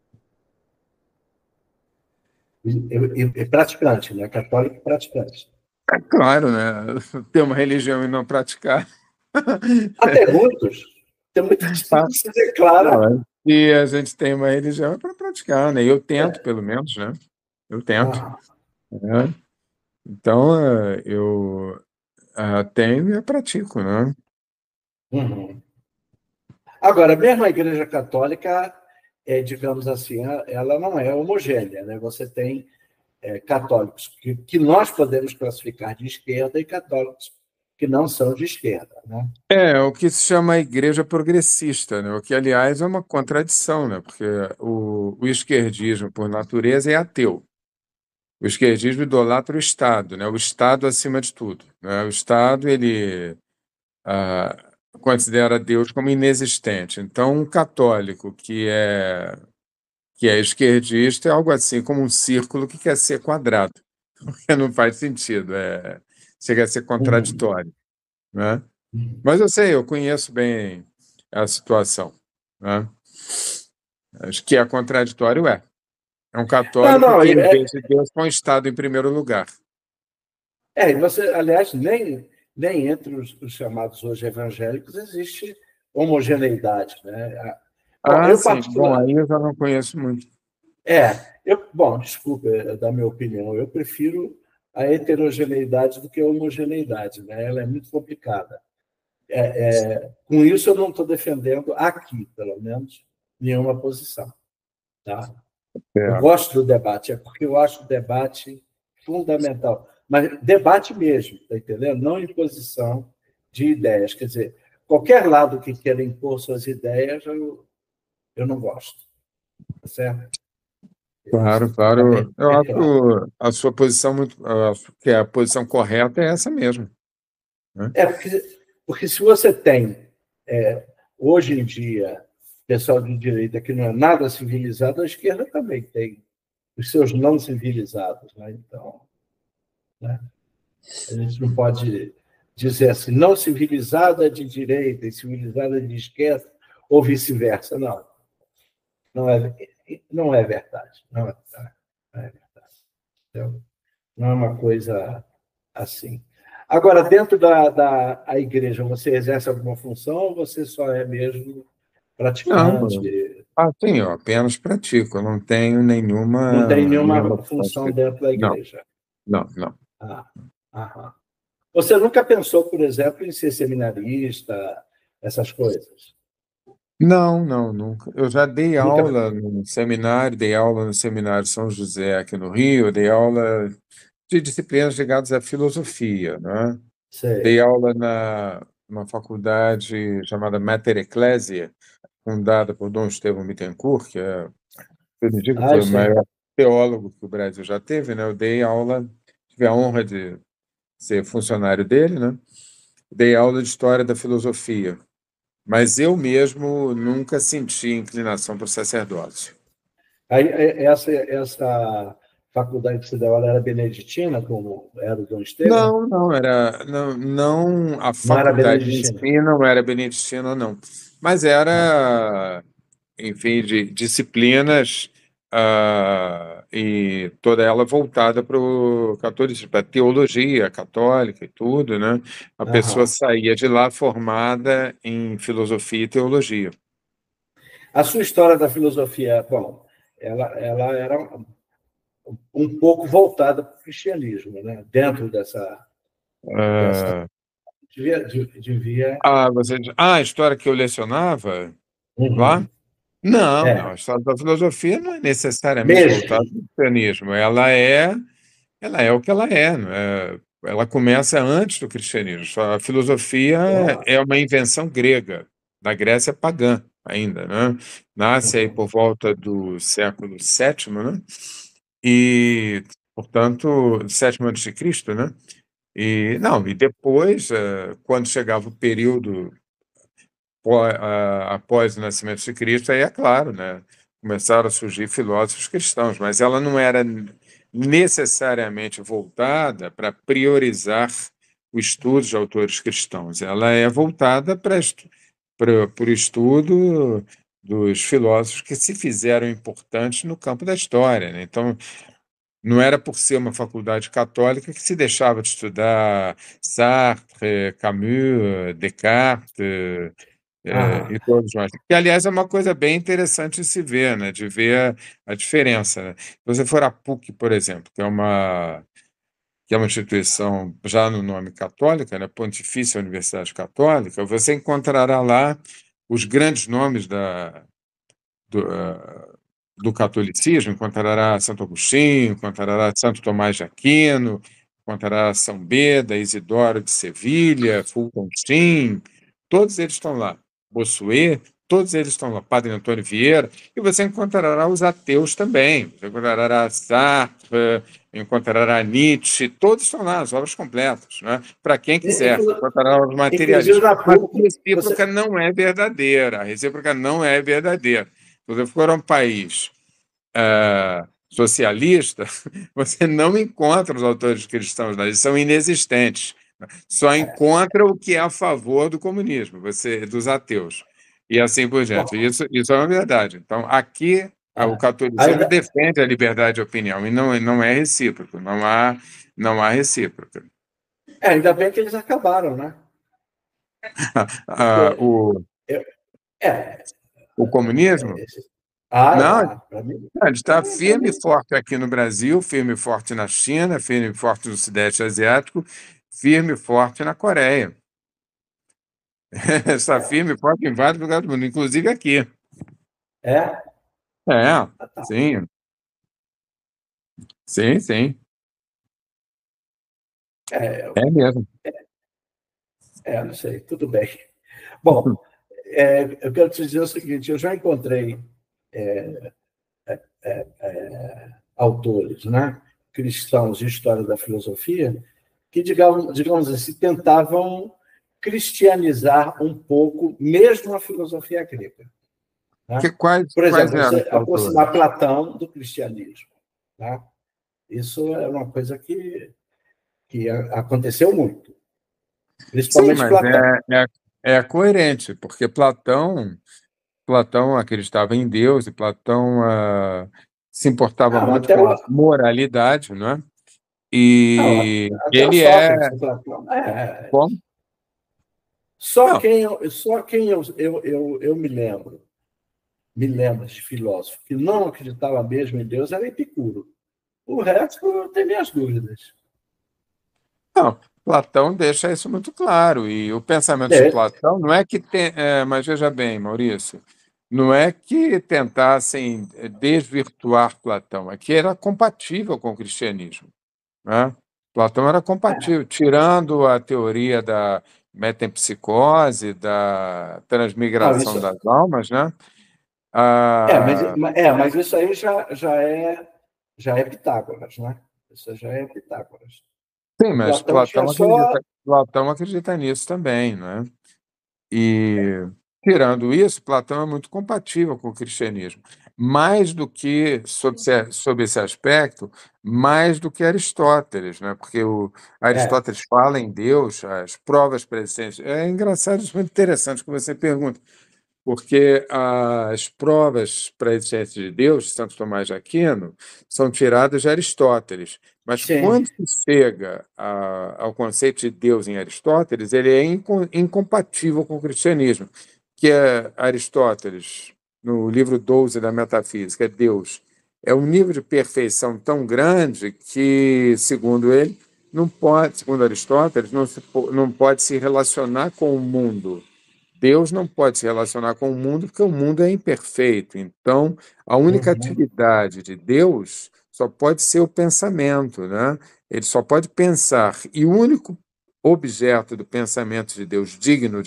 E praticante, né? Católico e praticante. É claro, né? Ter uma religião e não praticar. Tem muitos. Tem muita gente que se declara. E a gente tem uma religião para praticar, né? Eu tento, pelo menos, né? Eu tento. Né? Então, eu tenho e eu pratico, né? Agora, mesmo a Igreja Católica, digamos assim, ela não é homogênea, né? Você tem católicos que nós podemos classificar de esquerda e católicos que não são de esquerda, né? O que se chama igreja progressista, né? O que, aliás, é uma contradição, né? Porque o esquerdismo, por natureza, é ateu. O esquerdismo idolatra o Estado, né? O Estado acima de tudo, né? O Estado, ele considera Deus como inexistente. Então, um católico que é esquerdista é algo assim como um círculo que quer ser quadrado, porque não faz sentido, chega a ser contraditório, né? Mas eu conheço bem a situação, né? Acho que é contraditório, é um católico que, em vez de Deus, põe o Estado em primeiro lugar. E você, aliás, nem entre os chamados hoje evangélicos existe homogeneidade, né? Sim. Bom, aí eu já não conheço muito. Bom, desculpa da minha opinião, eu prefiro a heterogeneidade do que a homogeneidade, né? Ela é muito complicada. Com isso, eu não estou defendendo aqui, pelo menos, nenhuma posição. Tá? Eu gosto do debate, é porque eu acho o debate fundamental. Mas debate mesmo, está entendendo? Não imposição de ideias. Quer dizer, qualquer lado que queira impor suas ideias, eu não gosto. Tá certo? Claro, claro. Eu acho a sua posição acho que a posição correta é essa mesmo, né? Porque se você tem, hoje em dia, pessoal de direita que não é nada civilizado, a esquerda também tem os seus não civilizados. Né? Então, né? A gente não pode dizer assim, não civilizado é de direita e civilizado é de esquerda, ou vice-versa. Não, não é verdade. Não é verdade. Não é verdade. Então, não é uma coisa assim. Agora, dentro da igreja, você exerce alguma função ou você só é mesmo Não, praticante? assim, eu apenas pratico, eu não tenho Não tem nenhuma nenhuma função prática. dentro da Não, igreja? não, não. Ah, aham. Você nunca pensou, por exemplo, em ser seminarista, essas coisas? Não, não, nunca. Eu já Nunca. dei aula no seminário São José aqui no Rio, dei aula de disciplinas ligadas à filosofia, né? Dei Sei. aula numa faculdade chamada Mater Ecclesiae, fundada por Dom Estevão Bittencourt, que eu digo que Ah, eu foi o sei. maior teólogo que o Brasil já teve, né? Eu dei aula, tive a honra de ser funcionário dele, né? Dei aula de história da filosofia, mas eu mesmo nunca senti inclinação para o sacerdócio. Aí, essa faculdade que você deu aula era beneditina, como era o Dom Estevão? Não, não era, não, não a Não era faculdade em beneditina? si não era beneditina, não, mas Ah, era, enfim, de disciplinas e toda ela voltada para o catolicismo, para a teologia católica e tudo, né? A pessoa aham. saía de lá formada em filosofia e teologia. A sua história da filosofia, bom, ela era um pouco voltada para o cristianismo, né? Dentro dessa Ah, devia. a história que eu lecionava lá? Uhum. Não, não. A É, história da filosofia não é necessariamente voltada mesmo. para o cristianismo. Ela é o que ela é, não é? Ela começa antes do cristianismo. A filosofia Ó, é uma invenção grega, da Grécia pagã ainda, né? Nasce aí uhum. por volta do século sétimo, né? E, portanto, sétimo antes de Cristo, né? E não, e depois, quando chegava o período após o nascimento de Cristo, aí é claro, né? Começaram a surgir filósofos cristãos, mas ela não era necessariamente voltada para priorizar o estudo de autores cristãos. Ela é voltada para o estudo dos filósofos que se fizeram importantes no campo da história, né? Então, não era por ser uma faculdade católica que se deixava de estudar Sartre, Camus, Descartes, Aham. e todos nós. Que, aliás, é uma coisa bem interessante de se ver, né? De ver a diferença, né? Se você for à PUC, por exemplo, que é uma instituição já no nome católica, né? Pontifícia Universidade Católica, você encontrará lá os grandes nomes do catolicismo, encontrará Santo Agostinho, encontrará Santo Tomás de Aquino, encontrará São Beda, Isidoro de Sevilha, Fulton Sheen, todos eles estão lá. Bossuet, todos eles estão lá. Padre Antônio Vieira, e você encontrará os ateus também. Você encontrará Sartre, encontrará Nietzsche, todos estão lá, as obras completas, né? Para quem quiser, encontrará os Inclusive, materialistas. na Mas a PUC, recíproca não é verdadeira. A recíproca não é verdadeira. Se você for a um país socialista, você não encontra os autores cristãos lá, eles são inexistentes. Só encontra o que é a favor do comunismo, dos ateus, e assim por diante. bom, Isso é uma verdade. Então, aqui, o catolicismo ainda, defende a liberdade de opinião, e não é recíproco, não há recíproca. ainda bem que eles acabaram, né? Ah, Porque o, eu, é, o comunismo? Não, Para mim. ele está firme e forte aqui no Brasil, firme e forte na China, firme e forte no Sudeste Asiático, firme e forte na Coreia. Está firme e forte em vários lugares do mundo, inclusive aqui. É? É, Ah, tá. sim, sim, sim. É, É mesmo. não sei, tudo bem. Bom, eu quero te dizer o seguinte: eu já encontrei autores, né, cristãos de história da filosofia que, digamos assim, tentavam cristianizar um pouco mesmo a filosofia grega. Né? Por Quais exemplo, eram você os autores? aproximar Platão do cristianismo. Tá? Isso é uma coisa que aconteceu muito, Sim, principalmente mas Platão. é coerente, porque Platão acreditava em Deus e Platão se importava Não, muito até com o, a moralidade, não é? não, E até o ele Sócrates, o Platão. como? Só Não, quem eu me lembro de filósofo que não acreditava mesmo em Deus era Epicuro. O resto, eu tenho minhas dúvidas. não. Platão deixa isso muito claro. E o pensamento de É, Platão não é que tem, mas veja bem, Maurício, não é que tentassem desvirtuar Platão, é que era compatível com o cristianismo. Né? Platão era compatível, tirando a teoria da metempsicose, da não, transmigração isso, das almas, né? mas, Ah, mas isso aí já é Pitágoras, né? Isso já é Pitágoras. sim, O mas Platão tinha só. Platão acredita nisso também, né? E, tirando isso, Platão é muito compatível com o cristianismo. Mais do que, sob esse aspecto, mais do que Aristóteles, né? Porque É, Aristóteles fala em Deus, as provas para a existência. É engraçado, isso é muito interessante que você pergunta, porque as provas para a existência de Deus, de Santo Tomás de Aquino, são tiradas de Aristóteles. Mas sim, quando se chega ao conceito de Deus em Aristóteles, ele é incompatível com o cristianismo, que é Aristóteles, no livro 12 da Metafísica, Deus é um nível de perfeição tão grande que, segundo ele, não pode, segundo Aristóteles, não pode se relacionar com o mundo. Deus não pode se relacionar com o mundo porque o mundo é imperfeito. Então, a única uhum, atividade de Deus só pode ser o pensamento, né? Ele só pode pensar. E o único objeto do pensamento de Deus, digno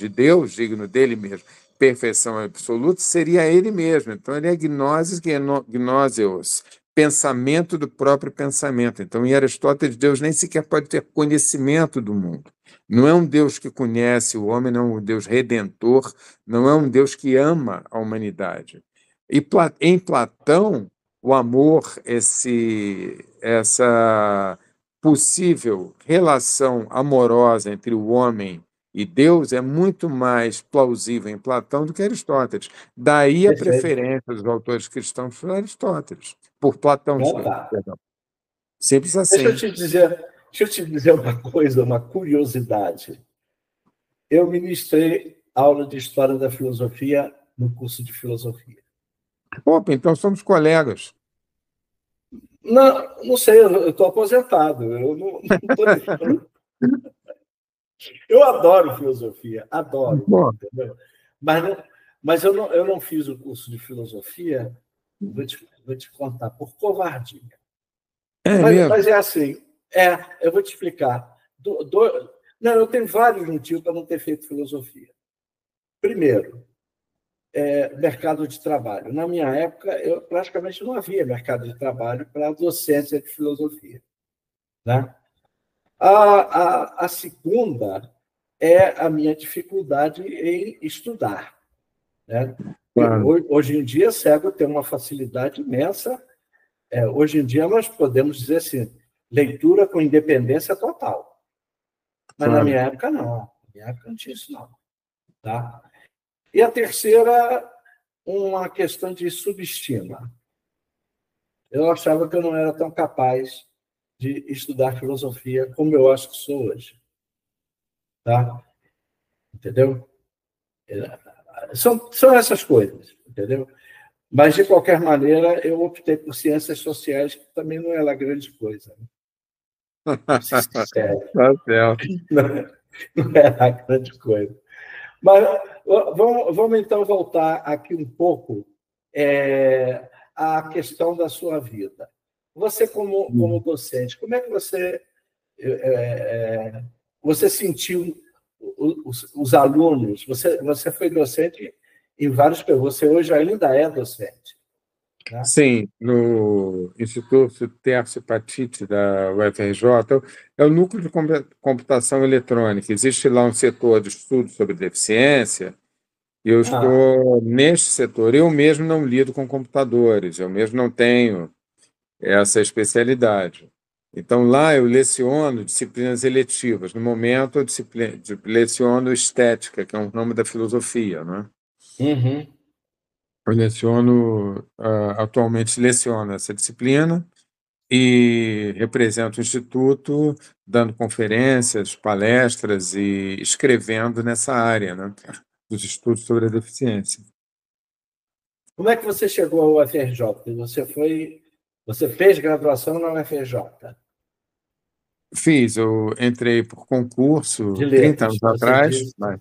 dele mesmo, perfeição absoluta, seria ele mesmo. Então, ele é gnoseos, pensamento do próprio pensamento. Então, em Aristóteles, Deus nem sequer pode ter conhecimento do mundo. Não é um Deus que conhece o homem, não é um Deus redentor, não é um Deus que ama a humanidade. E em Platão, o amor, essa possível relação amorosa entre o homem e Deus é muito mais plausível em Platão do que Aristóteles. Daí a perfeito. preferência dos autores cristãos por Aristóteles, por Platão, Então desculpa, tá. perdão. Simples Deixa eu assim. te dizer, uma coisa, uma curiosidade. Eu ministrei aula de História da Filosofia no curso de Filosofia. Opa, então somos colegas. Não, não sei, eu estou aposentado. Eu não estou deixando. Eu adoro filosofia, adoro, Bom, entendeu? Mas eu não fiz o curso de filosofia, vou te contar, por covardia. é Mas mesmo. é assim, eu vou te explicar. Não, eu tenho vários motivos para não ter feito filosofia. Primeiro, mercado de trabalho. Na minha época, praticamente não havia mercado de trabalho para a docência de filosofia. Né? A segunda é a minha dificuldade em estudar. Né? Claro, Hoje em dia, cego tem uma facilidade imensa. Hoje em dia, nós podemos dizer assim, leitura com independência total. Mas na claro. minha época, não. Na minha época não tinha isso, não. Tá? E a terceira, uma questão de subestima. Eu achava que eu não era tão capaz de estudar filosofia como eu acho que sou hoje. Tá? Entendeu? São essas coisas, entendeu? Mas, de qualquer maneira, eu optei por ciências sociais, que também não é lá grande coisa. Né? Sincero. Tá certo. Não é lá grande coisa. Mas vamos então voltar aqui um pouco à questão da sua vida. Você, como docente, como é que você sentiu os alunos? Você foi docente em vários períodos. Você hoje ainda é docente. Né? Sim, no Instituto Tércio Patite da UFRJ, é o núcleo de computação eletrônica. Existe lá um setor de estudo sobre deficiência, e eu estou neste setor. Eu mesmo não lido com computadores, eu mesmo não tenho essa especialidade. Então, lá eu leciono disciplinas eletivas. No momento, eu leciono estética, que é um nome da filosofia, né? Uhum. Eu leciono, atualmente leciono essa disciplina e represento o Instituto dando conferências, palestras e escrevendo nessa área, né, dos estudos sobre a deficiência. Como é que você chegou ao UFRJ? Você fez graduação na UFRJ? Eu entrei por concurso De 30 letras, anos você atrás, disse. mas,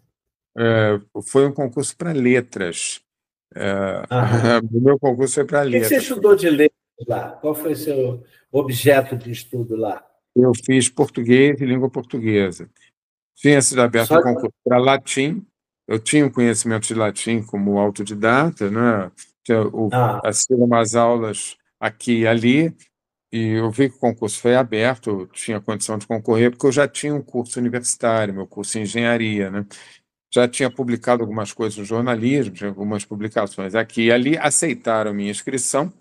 foi um concurso para letras. Aham. O meu concurso foi para O que você letras. estudou de letras lá? Qual foi o seu objeto de estudo lá? Eu fiz português e língua portuguesa. Tinha sido aberto Só... um concurso para latim. Eu tinha um conhecimento de latim como autodidata, né? Assisti umas aulas aqui e ali, e eu vi que o concurso foi aberto, eu tinha condição de concorrer, porque eu já tinha um curso universitário, meu curso em engenharia, né? Já tinha publicado algumas coisas no jornalismo, tinha algumas publicações aqui e ali, aceitaram minha inscrição.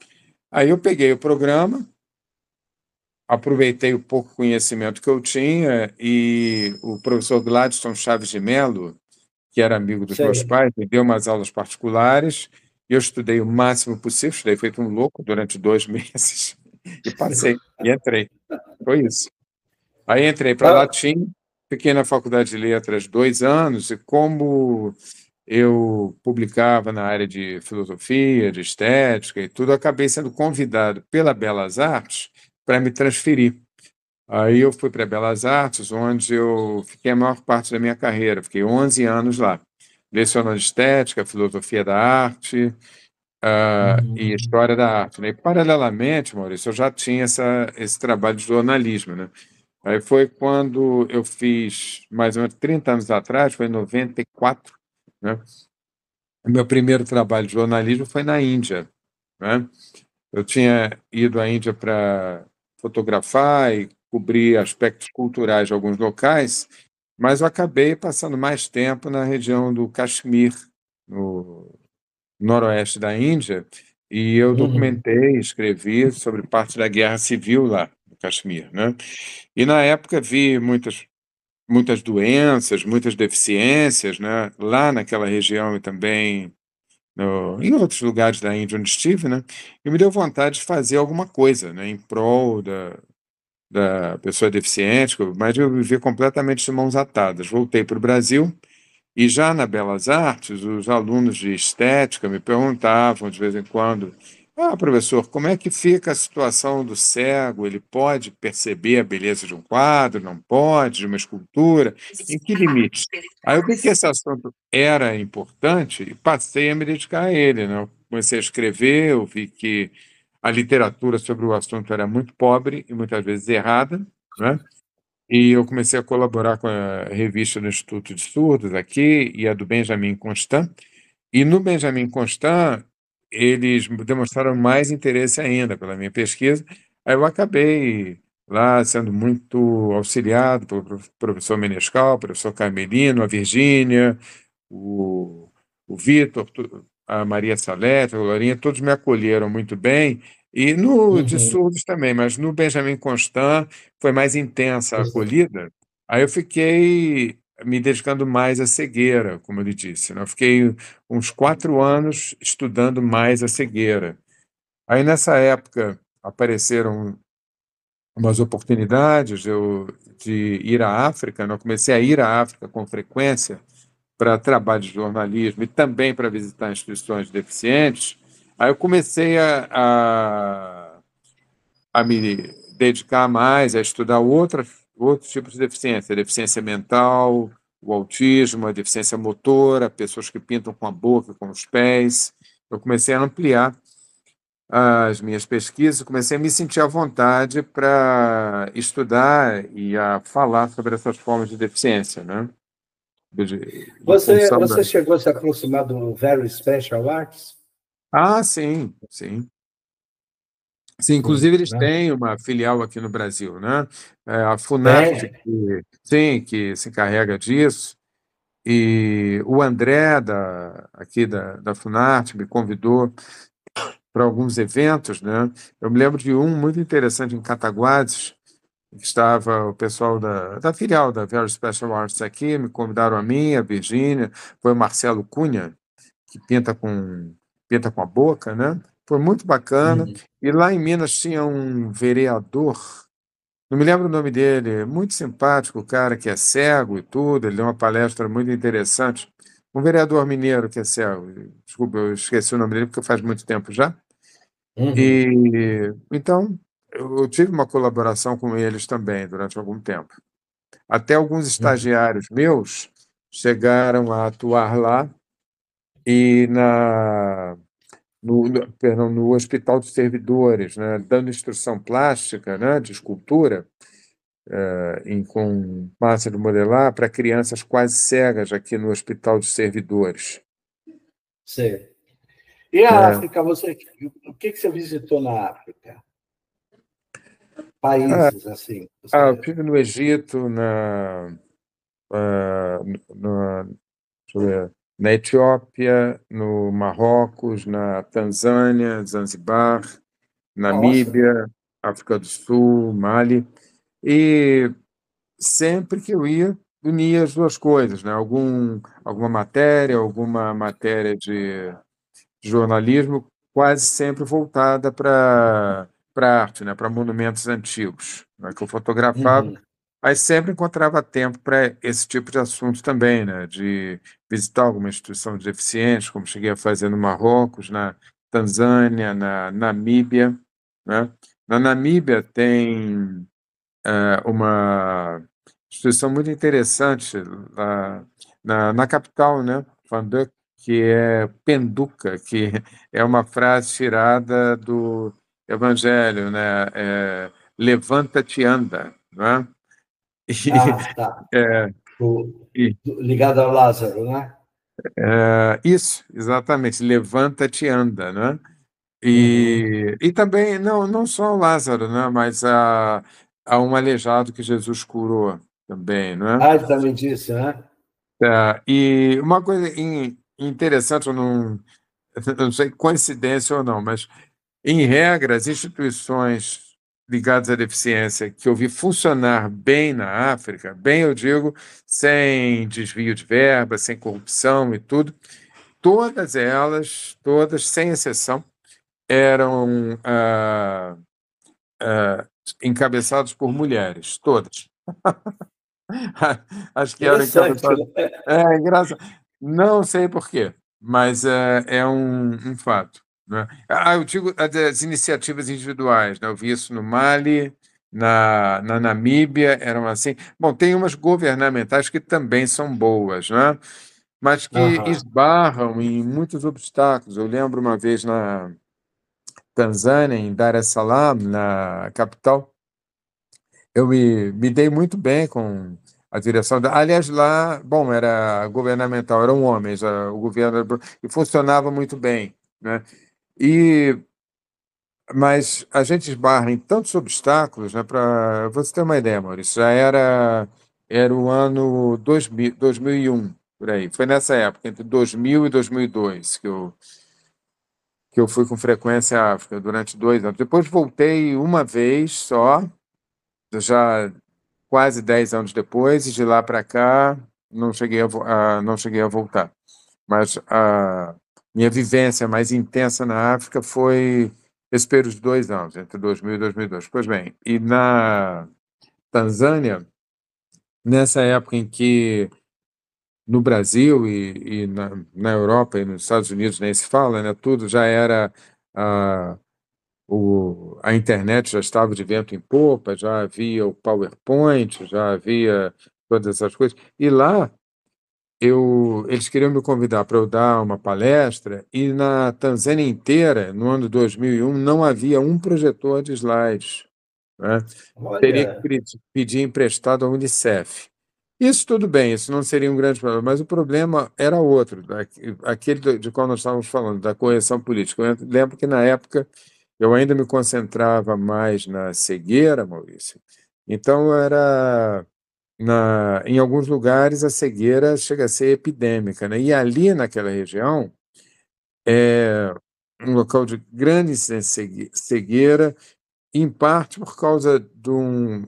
Aí eu peguei o programa, aproveitei o pouco conhecimento que eu tinha e o professor Gladstone Chaves de Mello, que era amigo dos meus Sei. pais, me deu umas aulas particulares e eu estudei o máximo possível, estudei feito um louco durante 2 meses e passei, e entrei. Foi isso. Aí entrei para Ah, latim, fiquei na Faculdade de Letras 2 anos e como eu publicava na área de filosofia, de estética e tudo, acabei sendo convidado pela Belas Artes para me transferir. Aí eu fui para Belas Artes, onde eu fiquei a maior parte da minha carreira, fiquei 11 anos lá, lecionando estética, filosofia da arte, e história da arte, né? E, paralelamente, Maurício, eu já tinha esse trabalho de jornalismo, né? Aí foi quando eu fiz, mais ou menos 30 anos atrás, foi em 94, né? O meu primeiro trabalho de jornalismo foi na Índia, né? Eu tinha ido à Índia para fotografar e cobrir aspectos culturais de alguns locais, mas eu acabei passando mais tempo na região do Caxemir, no noroeste da Índia, e eu uhum. documentei, escrevi sobre parte da guerra civil lá no Caxemir, né? E na época vi muitas doenças, muitas deficiências, né? Lá naquela região e também em outros lugares da Índia onde estive, né? E me deu vontade de fazer alguma coisa, né? Em prol da pessoa deficiente, mas eu vivi completamente de mãos atadas. Voltei para o Brasil e já na Belas Artes, os alunos de estética me perguntavam de vez em quando: professor, como é que fica a situação do cego? Ele pode perceber a beleza de um quadro, não pode, de uma escultura? Em que limite? Aí eu vi que esse assunto era importante e passei a me dedicar a ele, né? Eu comecei a escrever, eu vi que a literatura sobre o assunto era muito pobre e muitas vezes errada, né? E eu comecei a colaborar com a revista do Instituto de Surdos aqui e a do Benjamin Constant. E no Benjamin Constant, eles demonstraram mais interesse ainda pela minha pesquisa. Aí eu acabei lá sendo muito auxiliado pelo professor Menescal, professor Carmelino, a Virgínia, o, o Vitor, a Maria Salete, a Lourinha, todos me acolheram muito bem. E no de Uhum. surdos também, mas no Benjamin Constant foi mais intensa a acolhida. Aí eu fiquei me dedicando mais à cegueira, como ele disse, né? Eu fiquei uns 4 anos estudando mais a cegueira. Aí nessa época apareceram umas oportunidades de ir à África, né? Eu comecei a ir à África com frequência para trabalho de jornalismo e também para visitar instituições de deficientes. Aí eu comecei a me dedicar mais a estudar outros tipos de deficiência, deficiência mental, o autismo, a deficiência motora, pessoas que pintam com a boca, com os pés. Eu comecei a ampliar as minhas pesquisas, comecei a me sentir à vontade para estudar e a falar sobre essas formas de deficiência, né? Em função da... Você chegou a se aproximar do Very Special Arts? Ah, sim, sim. Sim, Sim, inclusive eles né? têm uma filial aqui no Brasil, né? A Funarte, Tem. sim, que se encarrega disso, e o André, aqui da Funarte, me convidou para alguns eventos, né? Eu me lembro de um muito interessante em Cataguases, que estava o pessoal da filial da Very Special Arts aqui, me convidaram a mim, a Virgínia, foi o Marcelo Cunha, que pinta com a boca, né? Foi muito bacana. Uhum. E lá em Minas tinha um vereador, não me lembro o nome dele, muito simpático, o cara que é cego e tudo, ele deu uma palestra muito interessante. Um vereador mineiro que é cego, desculpa, eu esqueci o nome dele porque faz muito tempo já. Uhum. E então eu tive uma colaboração com eles também durante algum tempo. Até alguns Uhum. estagiários meus chegaram a atuar lá e perdão, no Hospital dos Servidores, né, dando instrução plástica, né, de escultura, com massa de modelar para crianças quase cegas aqui no Hospital dos Servidores. Sei. E a É, África, o que você visitou na África? ah, Países, assim. eu estive no Egito, ah, na, deixa eu ver, na Etiópia, no Marrocos, na Tanzânia, Zanzibar, Nossa. Namíbia, África do Sul, Mali. E sempre que eu ia, unia as duas coisas, né? Alguma matéria de jornalismo, quase sempre voltada para arte, né? Para monumentos antigos, né? Que eu fotografava, Uhum. mas sempre encontrava tempo para esse tipo de assunto também, né? De visitar alguma instituição de deficientes, como cheguei a fazer no Marrocos, na Tanzânia, na Namíbia, né? Na Namíbia tem uma instituição muito interessante lá na capital, né? Windhoek, que é Penduca, que é uma frase tirada do Evangelho, né? Levanta-te e anda, não é? Ah, tá. É, O- e, Ligado ao Lázaro, né? isso, exatamente, levanta-te e anda, né? Uhum. E também, não só o Lázaro, né? Mas a um aleijado que Jesus curou também, não é? Ah, ele também disse, né? E uma coisa interessante, eu não sei coincidência ou não, mas, em regra, as instituições ligadas à deficiência que eu vi funcionar bem na África, bem, eu digo, sem desvio de verba, sem corrupção e tudo, todas elas, todas, sem exceção, eram encabeçadas por mulheres, todas. Acho que eram Interessante, encabeçadas. né? É engraçado. Não sei por quê, mas é um fato, né? Eu digo as iniciativas individuais, né? Eu vi isso no Mali, na Namíbia, eram assim. Bom, tem umas governamentais que também são boas, né? Mas que Aham. esbarram em muitos obstáculos. Eu lembro uma vez na Tanzânia, em Dar es Salaam, na capital, eu me dei muito bem com a direção da. Aliás, lá, bom, era governamental, eram homens, o governo e funcionava muito bem, né? E mas a gente esbarra em tantos obstáculos, né? Para você ter uma ideia, Maurício, já era o ano 2001, por aí. Foi nessa época, entre 2000 e 2002, que eu fui com frequência à África durante 2 anos. Depois voltei uma vez só, já quase 10 anos depois, e de lá para cá não cheguei a voltar. Mas a minha vivência mais intensa na África foi esse período de 2 anos, entre 2000 e 2002. Pois bem, e na Tanzânia, nessa época em que no Brasil e na Europa e nos Estados Unidos nem se fala, né? Tudo já era a, a internet já estava de vento em popa, já havia o PowerPoint, já havia todas essas coisas. E lá eles queriam me convidar para eu dar uma palestra e na Tanzânia inteira, no ano 2001, não havia um projetor de slides, né? Teria que Olha, pedir emprestado à Unicef. Isso tudo bem, isso não seria um grande problema, mas o problema era outro, aquele de qual nós estávamos falando, da correção política. Eu lembro que, na época, eu ainda me concentrava mais na cegueira, Maurício. Então, em alguns lugares, a cegueira chega a ser epidêmica, né? E ali, naquela região, é um local de grande incidência de cegueira, em parte por causa de um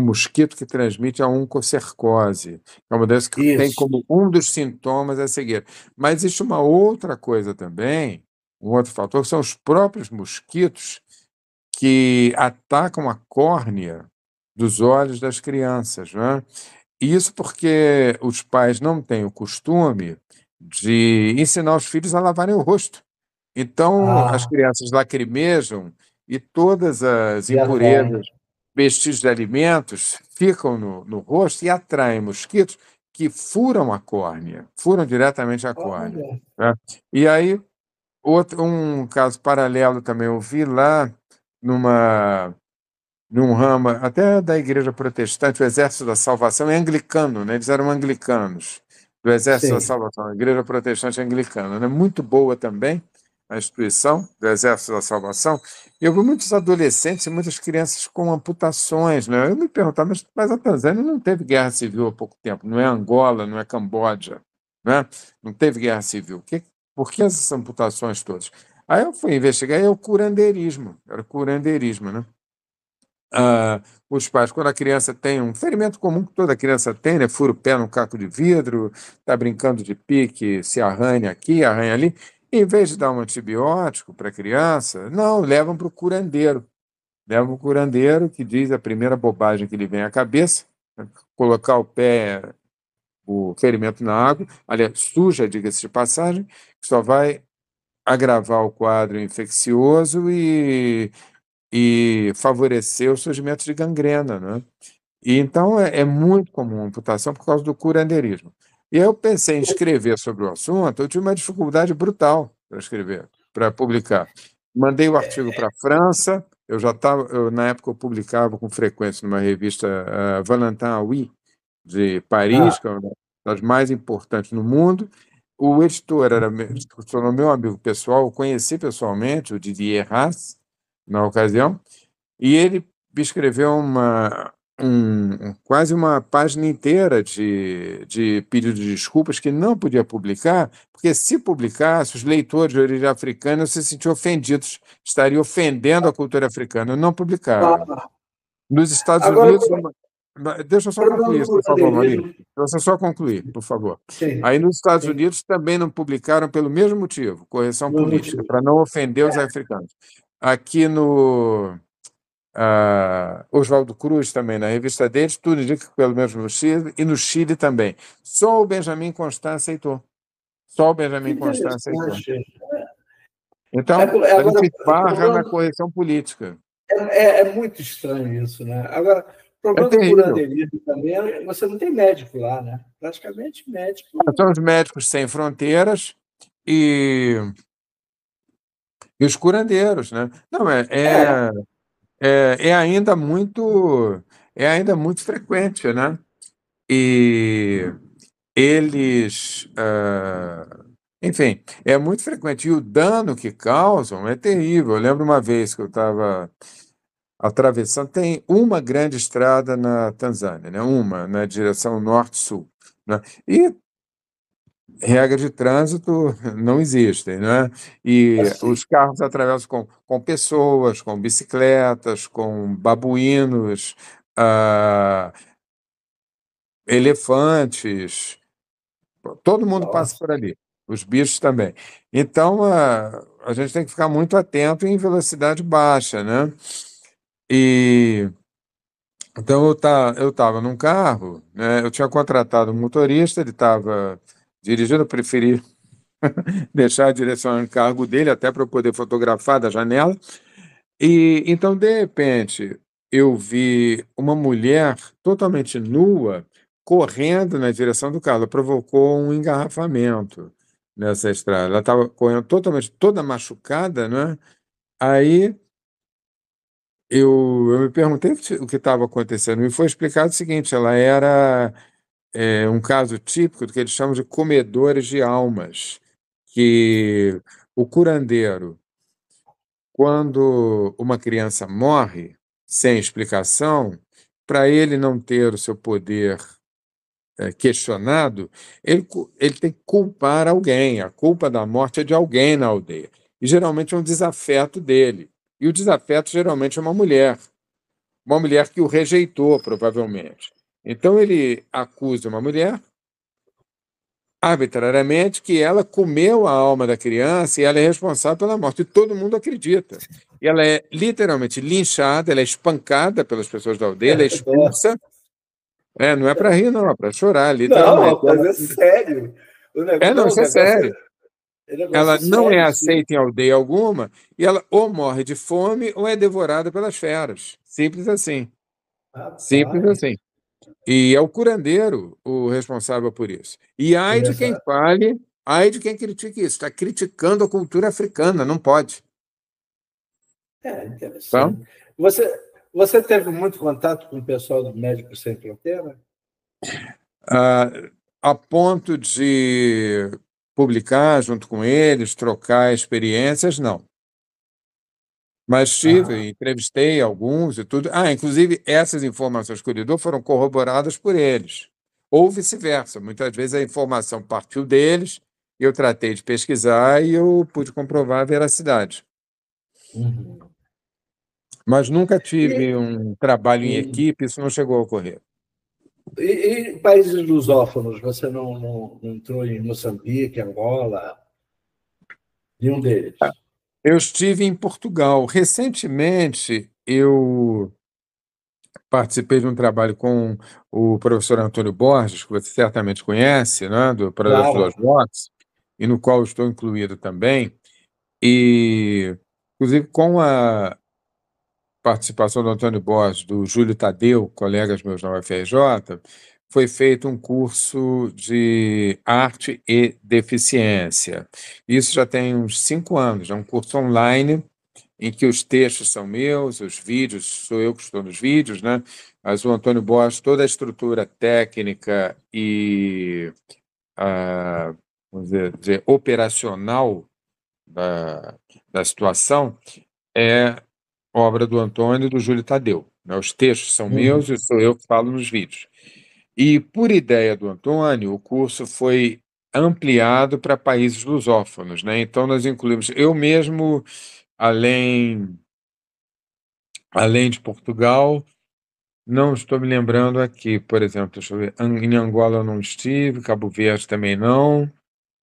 mosquito que transmite a oncocercose, que é uma doença que tem isso. como um dos sintomas a cegueira. Mas existe uma outra coisa também, um outro fator, que são os próprios mosquitos que atacam a córnea dos olhos das crianças, né? Isso porque os pais não têm o costume de ensinar os filhos a lavarem o rosto. Então, as Ah, crianças lacrimejam e todas as verdade. impurezas, vestígios de alimentos, ficam no rosto e atraem mosquitos que furam a córnea, furam diretamente a córnea, Olha, né? E aí, um caso paralelo também eu vi lá numa num ramo até da Igreja Protestante, o Exército da Salvação é anglicano, né? Eles eram anglicanos, do Exército da sim. Salvação, a Igreja Protestante anglicana, né? Muito boa também, a instituição do Exército da Salvação. E eu vi muitos adolescentes e muitas crianças com amputações, né? Eu me perguntava, mas a Tanzânia não teve guerra civil há pouco tempo, não é Angola, não é Camboja, né? Não teve guerra civil. Por que essas amputações todas? Aí eu fui investigar, e é o curandeirismo, era o curandeirismo, né? Os pais, quando a criança tem um ferimento comum que toda criança tem, né? Fura o pé num caco de vidro, está brincando de pique, se arranha aqui, arranha ali, em vez de dar um antibiótico para a criança, não, levam para o curandeiro. Levam o curandeiro que diz a primeira bobagem que lhe vem à cabeça, né? Colocar o ferimento na água, aliás, suja, diga-se de passagem, que só vai agravar o quadro infeccioso e favorecer o surgimento de gangrena, né? E então é muito comum a amputação por causa do curandeirismo. E eu pensei em escrever sobre o assunto, eu tive uma dificuldade brutal para escrever, para publicar. Mandei o artigo para a França, eu já estava, na época eu publicava com frequência numa revista Valentin Houy, de Paris, Ah, que é uma das mais importantes no mundo. O editor se tornou meu amigo pessoal, eu conheci pessoalmente o Didier Haas, na ocasião, e ele escreveu quase uma página inteira de pedido de desculpas que não podia publicar, porque se publicasse, os leitores de origem africana se sentiam ofendidos, estariam ofendendo a cultura africana. Não publicaram. ah, Nos Estados agora, Unidos, deixa eu só problema concluir do isso, por favor, Maurício. curandeirismo, Deixa eu só concluir, por favor. sim, Aí nos Estados sim, Unidos também não publicaram pelo mesmo motivo, correção não é política, motivo. para não ofender os africanos. Aqui no Oswaldo Cruz também, na revista deles, tudo indica que pelo menos no Chile, e no Chile também. Só o Benjamin Constant aceitou. Só o Que Benjamin Constant aceitou. interessante. Então, a Agora, gente o esbarra na problema correção política. é muito estranho isso, né? Agora, o É problema do terrível. curandeirismo também é que você não tem médico lá, né? Praticamente médico. São os médicos sem fronteiras e, e os curandeiros, né? Não, É, é ainda muito frequente, né? E eles, enfim, é muito frequente. E o dano que causam é terrível. Eu lembro uma vez que eu estava atravessando, tem uma grande estrada na Tanzânia, né? Uma na direção norte-sul, né? E regras de trânsito não existem, né? E assim, os carros atravessam com pessoas, com bicicletas, com babuínos, ah, elefantes, todo mundo passa nossa. por ali, os bichos também. Então, a gente tem que ficar muito atento em velocidade baixa, né? E Então, eu estava num carro, né? Eu tinha contratado um motorista, ele estava dirigindo, eu preferi deixar direcionando o cargo dele, até para eu poder fotografar da janela. E então, de repente, eu vi uma mulher totalmente nua correndo na direção do carro. Ela provocou um engarrafamento nessa estrada. Ela estava correndo totalmente, toda machucada, né? Aí eu me perguntei o que estava acontecendo. Me foi explicado o seguinte: ela era um caso típico do que eles chamam de comedores de almas, que o curandeiro, quando uma criança morre sem explicação, para ele não ter o seu poder questionado, ele tem que culpar alguém. A culpa da morte é de alguém na aldeia. E geralmente é um desafeto dele. E o desafeto geralmente é uma mulher que o rejeitou, provavelmente. Então ele acusa uma mulher arbitrariamente que ela comeu a alma da criança e ela é responsável pela morte. E todo mundo acredita. E ela é literalmente linchada, ela é espancada pelas pessoas da aldeia, ela é expulsa. Não é para rir, não, é para chorar, Não, literalmente. mas é sério. Não, Não, o isso é sério. negócio Ela é não é sério, sim. aceita em aldeia alguma e ela ou morre de fome ou é devorada pelas feras. Simples assim. Simples Rapaz, assim. E é o curandeiro o responsável por isso. E ai de quem essa fale, ai de quem critique isso. Está criticando a cultura africana, não pode. é Tá? interessante. Você teve muito contato com o pessoal do Médicos Sem Fronteira? Ah, a ponto de publicar junto com eles, trocar experiências, não. Mas Ah, entrevistei alguns e tudo. Inclusive, essas informações que eu lhe dou foram corroboradas por eles. Ou vice-versa. Muitas vezes a informação partiu deles, eu tratei de pesquisar e eu pude comprovar a veracidade. uhum. Mas nunca tive E, um trabalho em hum, equipe, isso não chegou a ocorrer. e países lusófonos, você não entrou em Moçambique, Angola, nenhum deles? Eu estive em Portugal. Recentemente, eu participei de um trabalho com o professor Antônio Borges, que você certamente conhece, né, do Projeto Claro. dos Votos, e no qual estou incluído também. E, inclusive, com a participação do Antônio Borges, do Júlio Tadeu, colegas meus na UFRJ, foi feito um curso de arte e deficiência. Isso já tem uns 5 anos, é um curso online em que os textos são meus, os vídeos, sou eu que estou nos vídeos, né? Mas o Antônio Borges, toda a estrutura técnica e vamos dizer, operacional da, da situação é obra do Antônio e do Júlio Tadeu, né? Os textos são meus Uhum. e sou eu que falo nos vídeos. E, por ideia do Antônio, o curso foi ampliado para países lusófonos, né? Então, nós incluímos, eu mesmo, além, além de Portugal, não estou me lembrando aqui, por exemplo, deixa eu ver, em Angola eu não estive, Cabo Verde também não,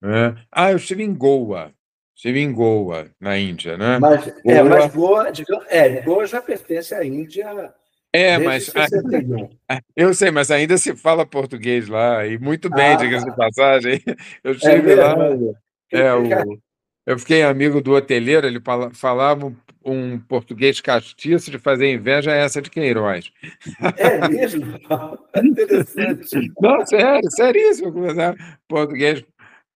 né? Eu estive em Goa, na Índia, né? Mas Goa, Goa, Goa já pertence à Índia desde mas 61. eu sei, mas ainda se fala português lá, e muito bem, diga-se de Tá. passagem. Eu É estive lá, mesmo? é, o, eu fiquei amigo do hoteleiro, ele falava um português castiço de fazer inveja a essa de Queiroz. É mesmo? Interessante. Não, sério, seríssimo, conversar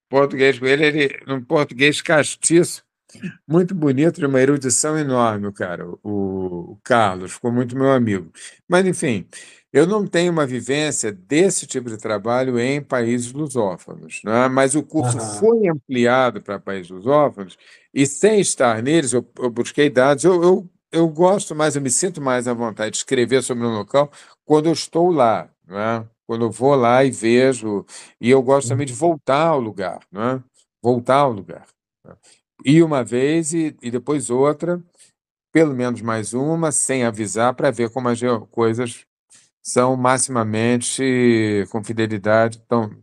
português com ele, um português castiço, muito bonito, de uma erudição enorme, o cara, o Carlos, ficou muito meu amigo. Mas, enfim, eu não tenho uma vivência desse tipo de trabalho em países lusófonos, né? Mas o curso Aham. foi ampliado para países lusófonos e, sem estar neles, eu busquei dados. Eu gosto mais, eu me sinto mais à vontade de escrever sobre um local quando eu estou lá, né? Quando eu vou lá e vejo, e eu gosto também de voltar ao lugar, né? Voltar ao lugar, né? Ir uma vez e depois outra, pelo menos mais uma, sem avisar, para ver como as coisas são maximamente com fidelidade, tanto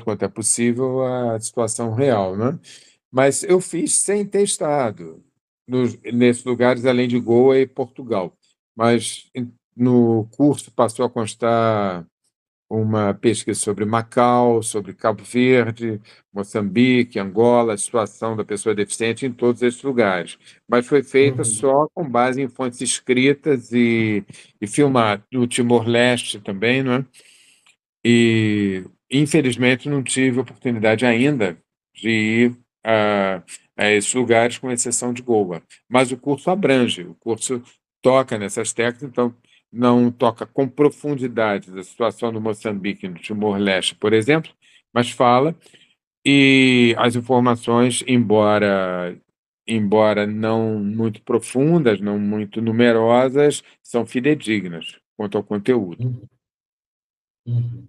quanto é possível, a situação real, né? Mas eu fiz sem ter estado nesses lugares, além de Goa e Portugal. mas no curso passou a constar uma pesquisa sobre Macau, sobre Cabo Verde, Moçambique, Angola, a situação da pessoa deficiente em todos esses lugares. Mas foi feita Uhum. só com base em fontes escritas e filmar no Timor-Leste também, não é? E, infelizmente, não tive oportunidade ainda de ir a esses lugares, com exceção de Goa. Mas o curso abrange, o curso toca nessas técnicas, então não toca com profundidade da situação do Moçambique, no Timor-Leste, por exemplo, mas fala, e as informações, embora não muito profundas, não muito numerosas, são fidedignas quanto ao conteúdo. Uhum. Uhum.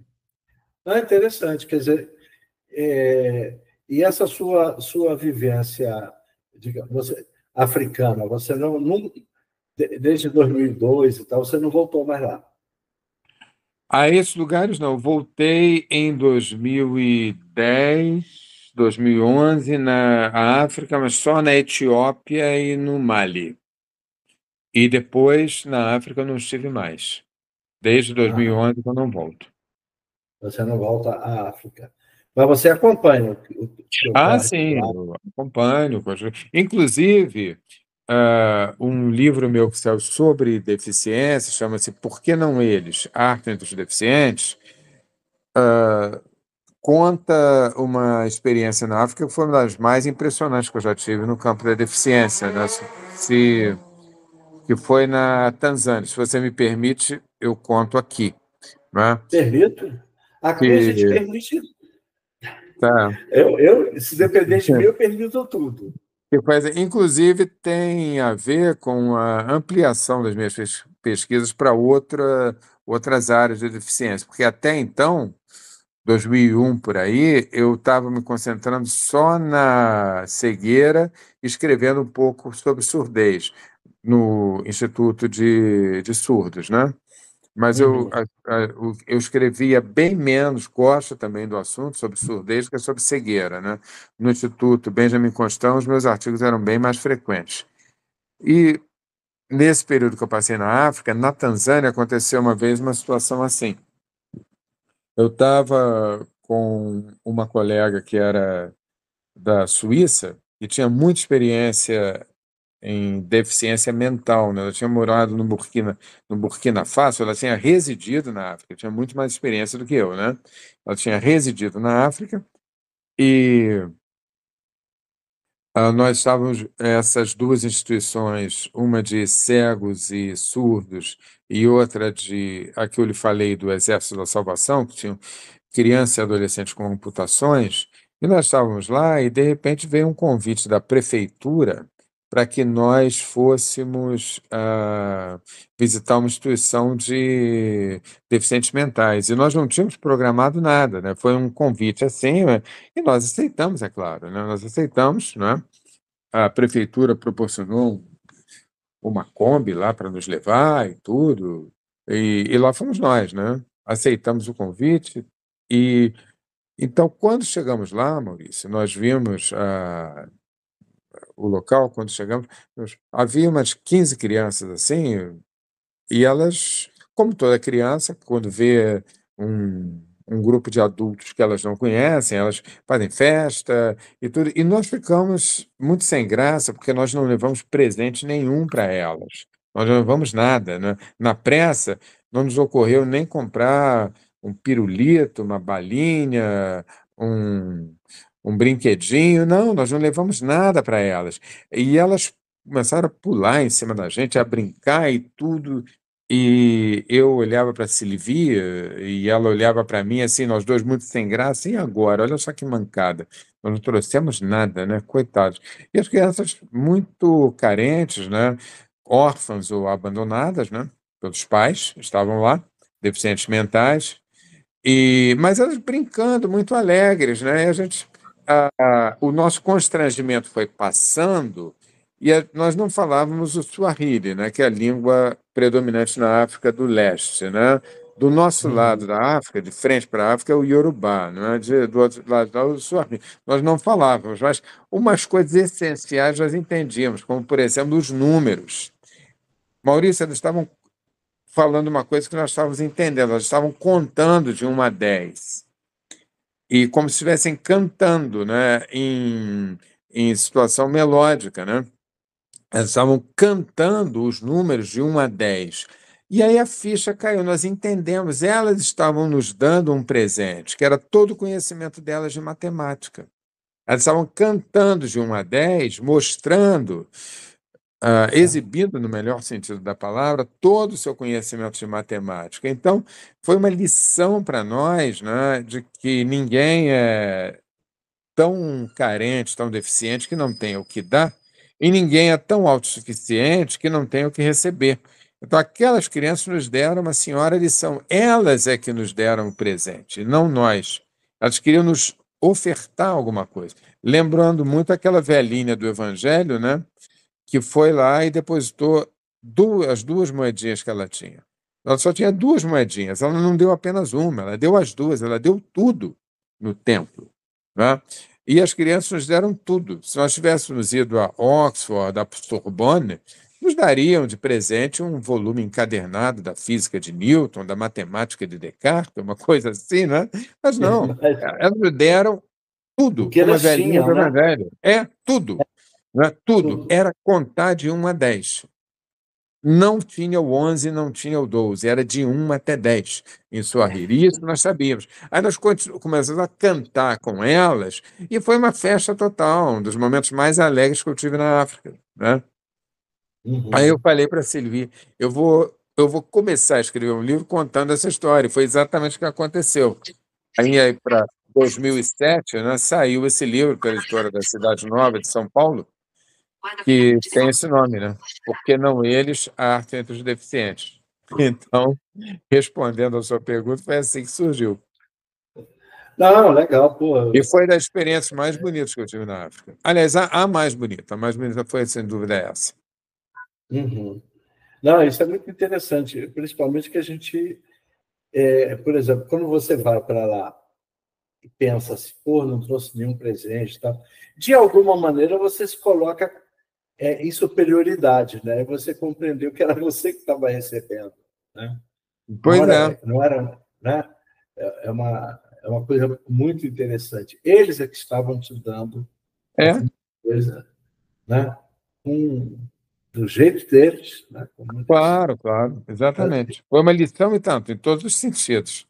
Ah, interessante, quer dizer, e essa sua vivência, digamos, africana, você desde 2002 e tal, você não voltou mais lá? A esses lugares não. Voltei em 2010, 2011 na África, mas só na Etiópia e no Mali. E depois na África eu não estive mais. Desde Ah, 2011 que eu não volto. você não volta à África. Mas você acompanha o que Ah, ocorre por sim, lá. eu acompanho. Inclusive, um livro meu que saiu sobre deficiência, chama-se Por que não eles? Arte entre os Deficientes, conta uma experiência na África que foi uma das mais impressionantes que eu já tive no campo da deficiência, né? Que foi na Tanzânia. Se você me permite, eu conto aqui, né? Permito? Aqui a gente Que, permite. tá, Se depender de mim, eu permito tudo. inclusive, tem a ver com a ampliação das minhas pesquisas para outras áreas de deficiência, porque até então 2001 por aí, eu estava me concentrando só na cegueira, escrevendo um pouco sobre surdez no Instituto de Surdos, né? Mas Uhum. eu escrevia bem menos, gosto também do assunto sobre surdez, que sobre cegueira, né? No Instituto Benjamin Constant, os meus artigos eram bem mais frequentes. E nesse período que eu passei na África, na Tanzânia, aconteceu uma vez uma situação assim. Eu estava com uma colega que era da Suíça e tinha muita experiência em deficiência mental, né? Ela tinha morado no Burkina Faso, ela tinha residido na África, tinha muito mais experiência do que eu, né? Ela tinha residido na África e nós estávamos, essas duas instituições, uma de cegos e surdos e outra a que eu lhe falei do Exército da Salvação, que tinha crianças e adolescentes com amputações, e nós estávamos lá e, de repente, veio um convite da prefeitura para que nós fôssemos visitar uma instituição de deficientes mentais. E nós não tínhamos programado nada, né? Foi um convite assim, né? E nós aceitamos, é claro, né? Nós aceitamos, né? A prefeitura proporcionou uma Kombi lá para nos levar e tudo, e lá fomos nós, né? Aceitamos o convite e então, quando chegamos lá, Maurício, nós vimos o local. Quando chegamos, havia umas 15 crianças assim, e elas, como toda criança, quando vê um grupo de adultos que elas não conhecem, elas fazem festa e tudo. E nós ficamos muito sem graça, porque nós não levamos presente nenhum para elas. Nós não levamos nada, né? Na pressa, não nos ocorreu nem comprar um pirulito, uma balinha, um, um brinquedinho. Não, nós não levamos nada para elas. E elas começaram a pular em cima da gente, a brincar e tudo. E eu olhava para a Silvia e ela olhava para mim, assim, nós dois muito sem graça. E agora? Olha só que mancada. Nós não trouxemos nada, né? Coitados. E as crianças muito carentes, né? Órfãs ou abandonadas, né? Pelos pais, estavam lá, deficientes mentais. Mas elas brincando, muito alegres, né? E o nosso constrangimento foi passando e nós não falávamos o Swahili, né, que é a língua predominante na África do Leste, né? Do nosso lado Uhum. da África, de frente para a África, é o Yorubá, não é? Do outro lado é o Swahili. Nós não falávamos, mas umas coisas essenciais nós entendíamos, como, por exemplo, os números. Maurício, elas estavam falando uma coisa que nós estávamos entendendo, elas estavam contando de 1 a 10, e como se estivessem cantando, né, em situação melódica, né? Elas estavam cantando os números de 1 a 10. E aí a ficha caiu, nós entendemos, elas estavam nos dando um presente, que era todo o conhecimento delas de matemática. Elas estavam cantando de 1 a 10, mostrando, exibindo, no melhor sentido da palavra, todo o seu conhecimento de matemática. Então, foi uma lição para nós, né, de que ninguém é tão carente, tão deficiente que não tem o que dar, e ninguém é tão autossuficiente que não tem o que receber. Então, aquelas crianças nos deram uma senhora lição. Elas é que nos deram o presente, não nós. Elas queriam nos ofertar alguma coisa. Lembrando muito aquela velhinha do Evangelho, né, que foi lá e depositou as duas moedinhas que ela tinha. Ela só tinha 2 moedinhas, ela não deu apenas uma, ela deu as 2, ela deu tudo no templo, né? E as crianças nos deram tudo. Se nós tivéssemos ido a Oxford, a Sorbonne, nos dariam de presente um volume encadernado da física de Newton, da matemática de Descartes, uma coisa assim, né? Mas não, Mas elas nos deram o tudo, que como a elas velhinha tinham, do né? Evangelho. Tudo. Né? Tudo. Tudo. Era contar de 1 a 10. Não tinha o 11, não tinha o 12, era de 1 até 10 em Swahili, isso nós sabíamos. Aí nós começamos a cantar com elas, e foi uma festa total, um dos momentos mais alegres que eu tive na África, né? Aí eu Uhum. falei para a Sylvie, eu vou começar a escrever um livro contando essa história, e foi exatamente o que aconteceu. Aí para 2007, né, saiu esse livro pela editora da Cidade Nova de São Paulo, que tem esse nome, né? Por que não eles, a arte entre os deficientes? Então, respondendo à sua pergunta, foi assim que surgiu. Não, legal, pô. E foi das experiências mais bonitas que eu tive na África. Aliás, a mais bonita foi, sem dúvida, essa. Uhum. Não, isso é muito interessante, principalmente que a gente, por exemplo, quando você vai para lá e pensa assim, pô, não trouxe nenhum presente, e tal, de alguma maneira você se coloca em superioridade, né? Você compreendeu que era você que estava recebendo, né? Pois é, Não era, né? É uma coisa muito interessante. Eles é que estavam te dando é, alguma coisa, né? Com, do jeito deles, né? Com muita... claro, claro, exatamente. Foi uma lição e tanto, em todos os sentidos.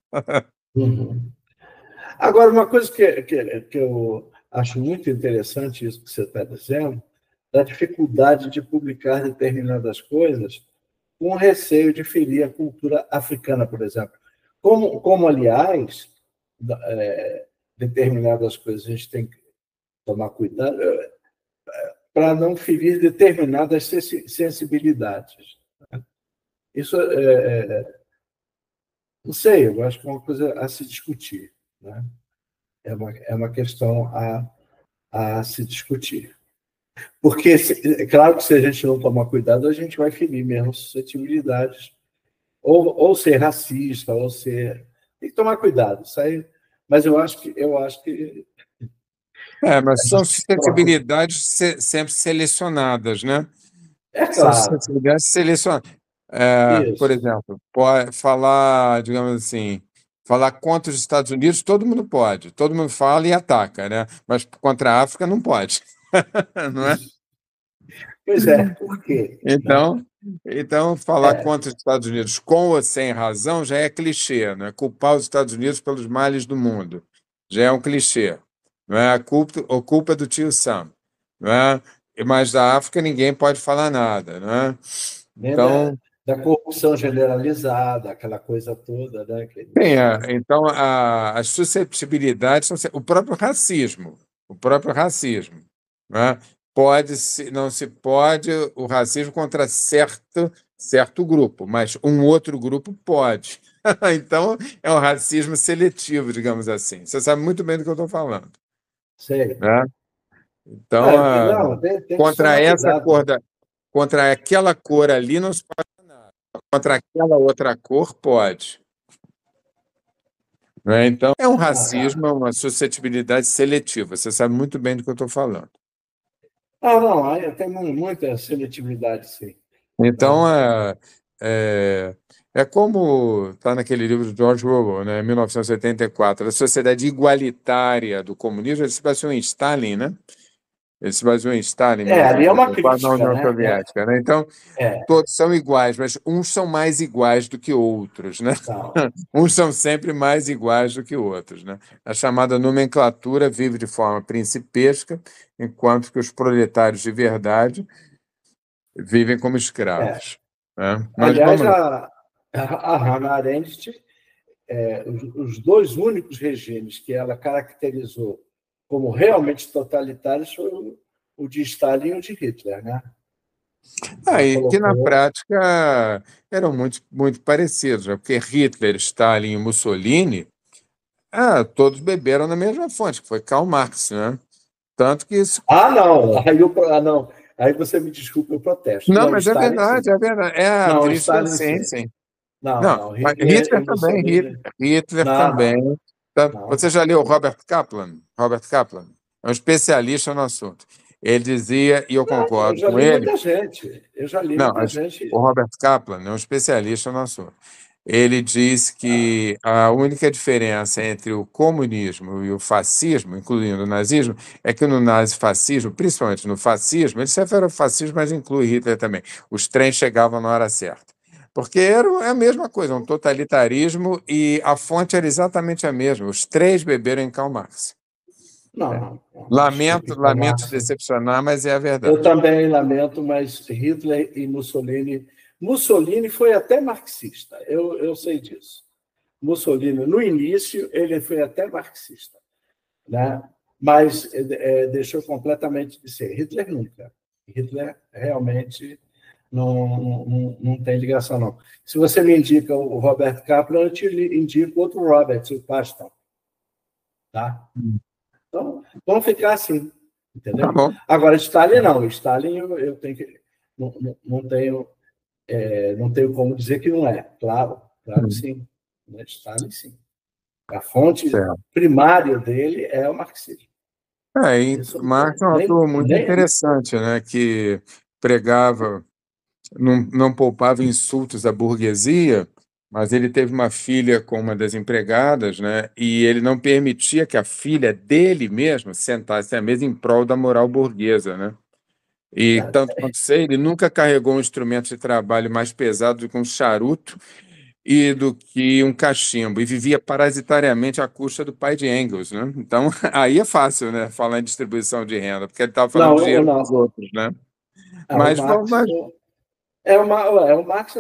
Uhum. Agora, uma coisa que eu acho muito interessante, isso que você está dizendo, da dificuldade de publicar determinadas coisas com receio de ferir a cultura africana, por exemplo. Aliás, determinadas coisas a gente tem que tomar cuidado para não ferir determinadas sensibilidades. Isso, não sei, eu acho que é uma coisa a se discutir, né? É uma questão a se discutir. Porque, é claro que se a gente não tomar cuidado, a gente vai ferir mesmo suscetibilidades, ou ser racista, ou ser... Tem que tomar cuidado, isso aí. Mas eu acho que Mas são suscetibilidades sempre selecionadas, né? é São claro, suscetibilidades selecionadas. Por isso. exemplo, pode falar, digamos assim, falar contra os Estados Unidos, todo mundo fala e ataca, né? Mas contra a África não pode, não é? Pois é, por quê? Né? Então, falar contra os Estados Unidos com ou sem razão já é clichê, né? Culpar os Estados Unidos pelos males do mundo já é um clichê, não é? A culpa é do tio Sam, não é? Mas da África ninguém pode falar nada, não é? Nem Então, da corrupção generalizada, aquela coisa toda, né? Que a sim, gente... então as susceptibilidades o próprio racismo, né? Não se pode o racismo contra certo grupo, mas um outro grupo pode. Então é um racismo seletivo, digamos assim. Você sabe muito bem do que eu estou falando, Sei. né? Então, Não, tem que contra tomar essa cuidado. cor contra aquela cor ali não se pode nada. Contra aquela outra cor pode. Né? Então, é um Ah, racismo, é uma suscetibilidade seletiva. Você sabe muito bem do que eu estou falando. não, aí tem muita seletividade, sim. Então, é como está naquele livro de George Orwell, né, 1984, a sociedade igualitária do comunismo. Ele se baseou em Stalin, né? Ele se baseou em Stalin em Ali é uma 1984, na crítica, União né? Soviética, né? Então, todos são iguais, mas uns são mais iguais do que outros, né? Então, Uns são sempre mais iguais do que outros, né? A chamada nomenclatura vive de forma principesca, enquanto que os proletários de verdade vivem como é. escravos, né? Mas Aliás, vamos lá. a Hannah Arendt, os dois únicos regimes que ela caracterizou como realmente totalitários foram o de Stalin e o de Hitler, né? Ela E que na colocou. prática eram muito, muito parecidos, né? Porque Hitler, Stalin e Mussolini, todos beberam na mesma fonte, que foi Karl Marx, né? Tanto que isso. Não! Não. Aí você me desculpa, eu protesto. Não, Não, mas é Stalin verdade, sim. é verdade. É a Não, triste Stalin sim. essência. Não, Não, não. mas Hitler e Hitler também, Mussolini. Hitler Não, também. não. Tá? Você Não. já leu Robert Kaplan? Robert Kaplan é um especialista no assunto. Ele dizia, e eu Eu concordo já com li ele. muita gente. Eu já li Não, muita gente. o Robert Kaplan é um especialista no assunto. Ele diz que a única diferença entre o comunismo e o fascismo, incluindo o nazismo, é que no nazifascismo, principalmente no fascismo, ele se refere ao fascismo, mas inclui Hitler também, os trens chegavam na hora certa. Porque é a mesma coisa, um totalitarismo, e a fonte era exatamente a mesma. Os três beberam em Karl Marx. Não, não. Não. Lamento, Desculpe, Karl lamento te Marx. decepcionar, mas é a Eu verdade. também lamento, mas Hitler e Mussolini. Mussolini foi até marxista, eu sei disso. Mussolini, no início, ele foi até marxista, né? Mas deixou completamente de ser. Hitler nunca. Hitler realmente não tem ligação, não. Se você me indica o Robert Kaplan, eu te indico outro Robert, o Paston. Tá? Então, vamos ficar assim, Tá entendeu? bom. Agora, Stalin não. Stalin eu tenho que. Não tenho como dizer que não é. Claro que sim. Stalin, sim. A fonte Certo. primária dele é o marxismo. E Isso Marx é um ator muito interessante, né, que pregava, não poupava insultos à burguesia, mas ele teve uma filha com uma das empregadas, né, e ele não permitia que a filha dele mesmo sentasse à mesa em prol da moral burguesa, né? E tanto quanto sei, ele nunca carregou um instrumento de trabalho mais pesado do que um charuto e do que um cachimbo, e vivia parasitariamente à custa do pai de Engels, né? Então, aí é fácil, né, falar em distribuição de renda, porque ele estava falando de dinheiro dos não. outros, né? O Mas vamos, Marx o Marx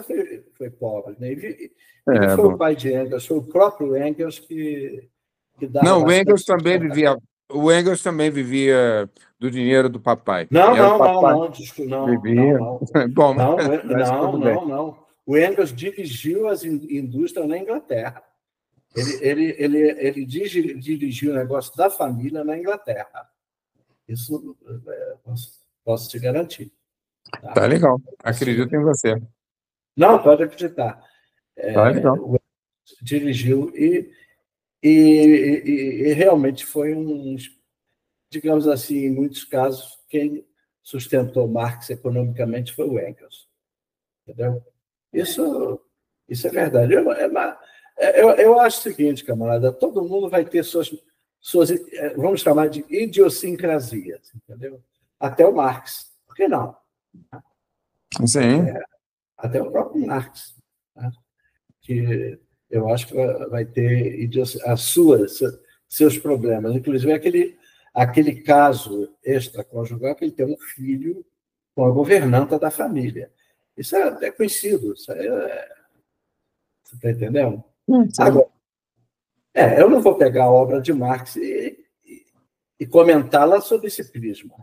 foi pobre, né? E não foi o bom. pai de Engels, foi o próprio Engels que dava Não, bastante sustentação. O Engels também vivia do dinheiro do papai. Não, Era o não, não, papai não, que não, não, vivia. não. Bom, Não, mas não, tudo bem. não, não. O Engels dirigiu as indústrias na Inglaterra. Ele dirigiu o negócio da família na Inglaterra. Isso posso te garantir. Tá Tá? legal. Acredito em você. Não, pode acreditar. Tá legal. Dirigiu e realmente foi digamos assim, em muitos casos, quem sustentou Marx economicamente foi o Engels. Entendeu? Isso é verdade. Eu acho o seguinte, camarada, todo mundo vai ter suas, vamos chamar de idiosincrasias, entendeu? Até o Marx. Por que não? Sim. Até o próprio Marx. Né? Que eu acho que vai ter seus problemas. Inclusive, aquele caso extraconjugal que ele tem um filho com a governanta da família. Isso é conhecido. Isso você está entendendo? Sim. Agora, eu não vou pegar a obra de Marx e comentá-la sob esse prisma.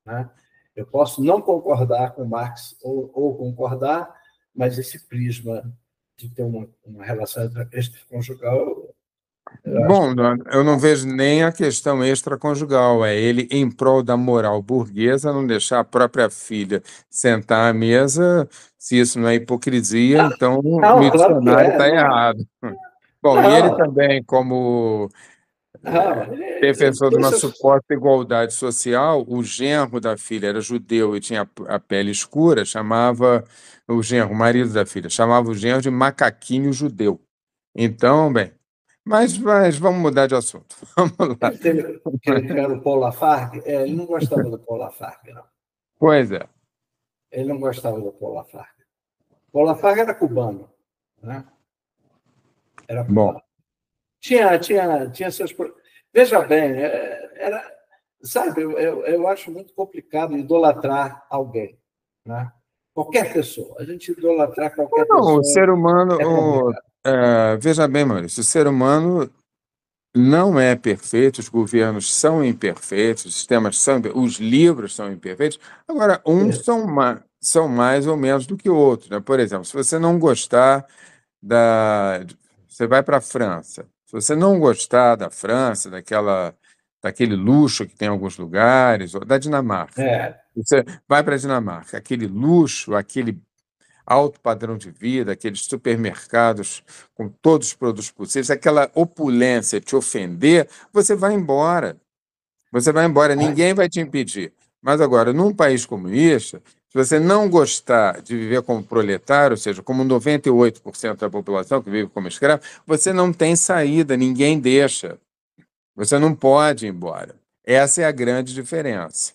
Né? Eu posso não concordar com Marx ou concordar, mas esse prisma de ter uma relação extraconjugal. Bom, eu não vejo nem a questão extraconjugal, é ele em prol da moral burguesa não deixar a própria filha sentar à mesa. Se isso não é hipocrisia, então Não, o claro que dicionário está não. errado. Bom, e ele Não, também, como defensor de uma suposta igualdade social. O genro da filha era judeu e tinha a pele escura, chamava o genro, o marido da filha, chamava o genro de macaquinho judeu. Então, bem, mas vamos mudar de assunto. Vamos lá. Que era o Paul Lafargue, ele não gostava do Paul Lafargue, não. Pois é. Ele não gostava do Paul Lafargue. Paul Lafargue era cubano, né? Era cubano. Bom. Tinha seus... Veja bem, sabe, eu acho muito complicado idolatrar alguém, né? Qualquer pessoa. A gente idolatrar qualquer pessoa. O ser humano... veja bem, Maurício, o ser humano não é perfeito, os governos são imperfeitos, os sistemas são os livros são imperfeitos. Agora, uns são mais ou menos do que outros, né? Por exemplo, se você não gostar você vai para a França. Se você não gostar da França, daquele luxo que tem em alguns lugares, ou da Dinamarca, você vai para a Dinamarca, aquele luxo, aquele alto padrão de vida, aqueles supermercados com todos os produtos possíveis, aquela opulência te ofender, você vai embora. Você vai embora, ninguém vai te impedir. Mas agora, num país comunista, se você não gostar de viver como proletário, ou seja, como 98% da população que vive como escravo, você não tem saída, ninguém deixa. Você não pode ir embora. Essa é a grande diferença.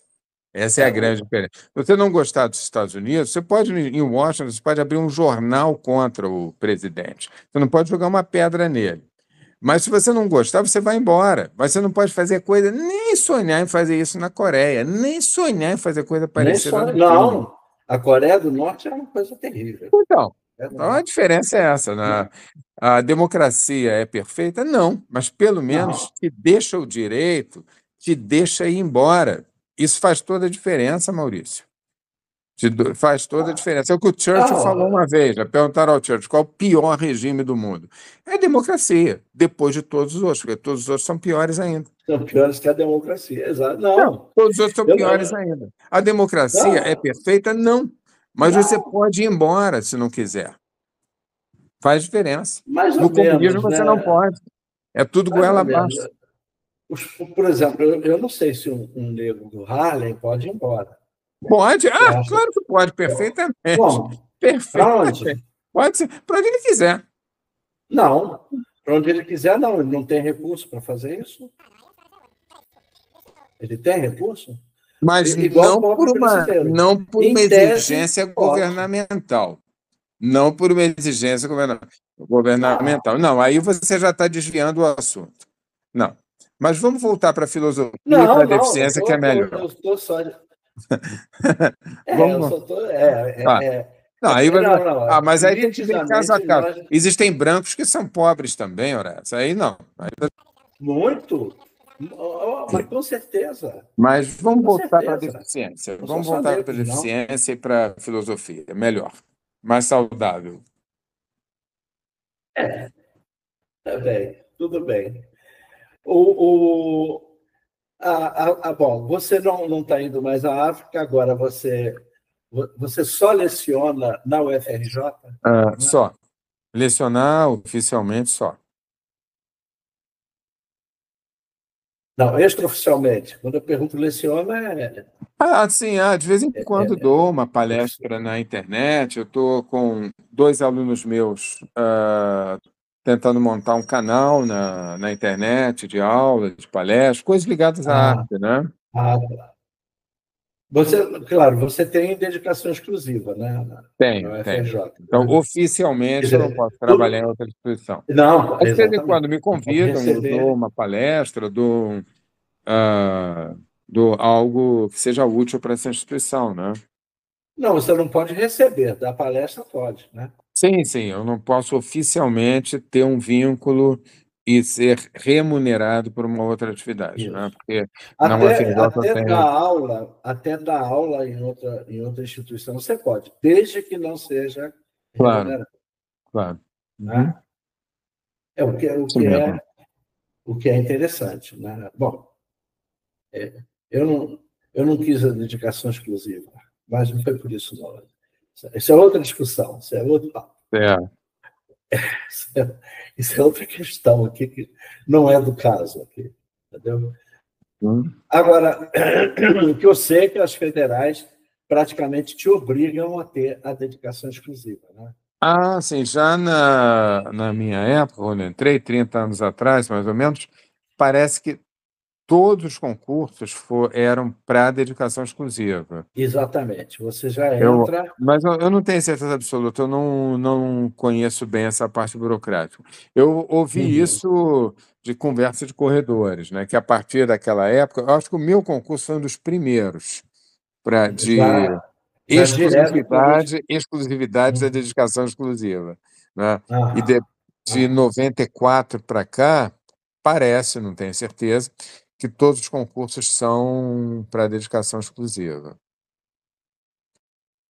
Essa é a grande diferença. Se você não gostar dos Estados Unidos, você pode, em Washington, você pode abrir um jornal contra o presidente. Você não pode jogar uma pedra nele. Mas se você não gostar, você vai embora. Mas você não pode fazer coisa, nem sonhar em fazer isso na Coreia, nem sonhar em fazer coisa parecida. Não, a Coreia do Norte é uma coisa terrível. Então, a diferença é essa, né? A democracia é perfeita? Não, mas pelo menos te deixa o direito, te deixa ir embora. Isso faz toda a diferença, Maurício. Faz toda a diferença. É o que o Churchill falou uma vez. Perguntaram ao Churchill qual é o pior regime do mundo. É a democracia, depois de todos os outros, porque todos os outros são piores ainda. São piores que a democracia, exato. Não, todos os outros são piores ainda. A democracia é perfeita? Não. Mas você pode ir embora se não quiser. Faz diferença. No comunismo você não pode. É tudo goela abaixo. Por exemplo, eu não sei se um negro do Harlem pode ir embora. Pode? Claro que pode, perfeitamente. Perfeitamente. Pode ser, para onde ele quiser. Não, para onde ele quiser, não. Ele não tem recurso para fazer isso. Ele tem recurso? Mas não por uma exigência governamental. Não por uma exigência governamental. Não, aí você já está desviando o assunto. Não. Mas vamos voltar para a filosofia e para a deficiência, que é melhor. Eu estou só... Mas aí tem que ver caso a caso. Existem brancos que são pobres também, Horácio. Aí não. Muito. Mas com certeza. Mas vamos voltar para a deficiência. Vamos voltar para a deficiência e para a filosofia. Melhor. Mais saudável. Tudo bem. Bom, você não está indo mais à África, agora você só leciona na UFRJ? Né? Só. Lecionar oficialmente só. Não, extraoficialmente. Quando eu pergunto leciona, sim, de vez em quando dou uma palestra na internet. Eu estou com 2 alunos meus tentando montar um canal na internet de aula, de palestra, coisas ligadas à arte, né? Claro, você tem dedicação exclusiva, né? Tem. Então, oficialmente, eu não posso trabalhar em outra instituição. Não, de vez em quando me convidam, eu dou uma palestra, dou algo que seja útil para essa instituição, né? Não, você não pode receber, da palestra pode, né? Sim, eu não posso oficialmente ter um vínculo e ser remunerado por uma outra atividade, né? Porque até dar aula em outra instituição você pode, desde que não seja remunerado. Claro. Né? O que é interessante, né? Bom, eu não quis a dedicação exclusiva, mas não foi por isso não. Isso é outra discussão, isso é outro papo. Isso é outra questão aqui que não é do caso aqui. entendeu? Agora, o que eu sei é que as federais praticamente te obrigam a ter a dedicação exclusiva, né? Ah, sim, já na minha época, quando eu entrei, 30 anos atrás, mais ou menos, parece que todos os concursos eram para dedicação exclusiva. Exatamente. Você já Eu, entra. mas eu não tenho certeza absoluta, eu não conheço bem essa parte burocrática. Eu ouvi Uhum. isso de conversa de corredores, né? Que a partir daquela época, eu acho que o meu concurso foi um dos primeiros de Já direto para o. exclusividade da dedicação exclusiva, né? E Aham, de aham. 94 para cá, parece, não tenho certeza, que todos os concursos são para dedicação exclusiva.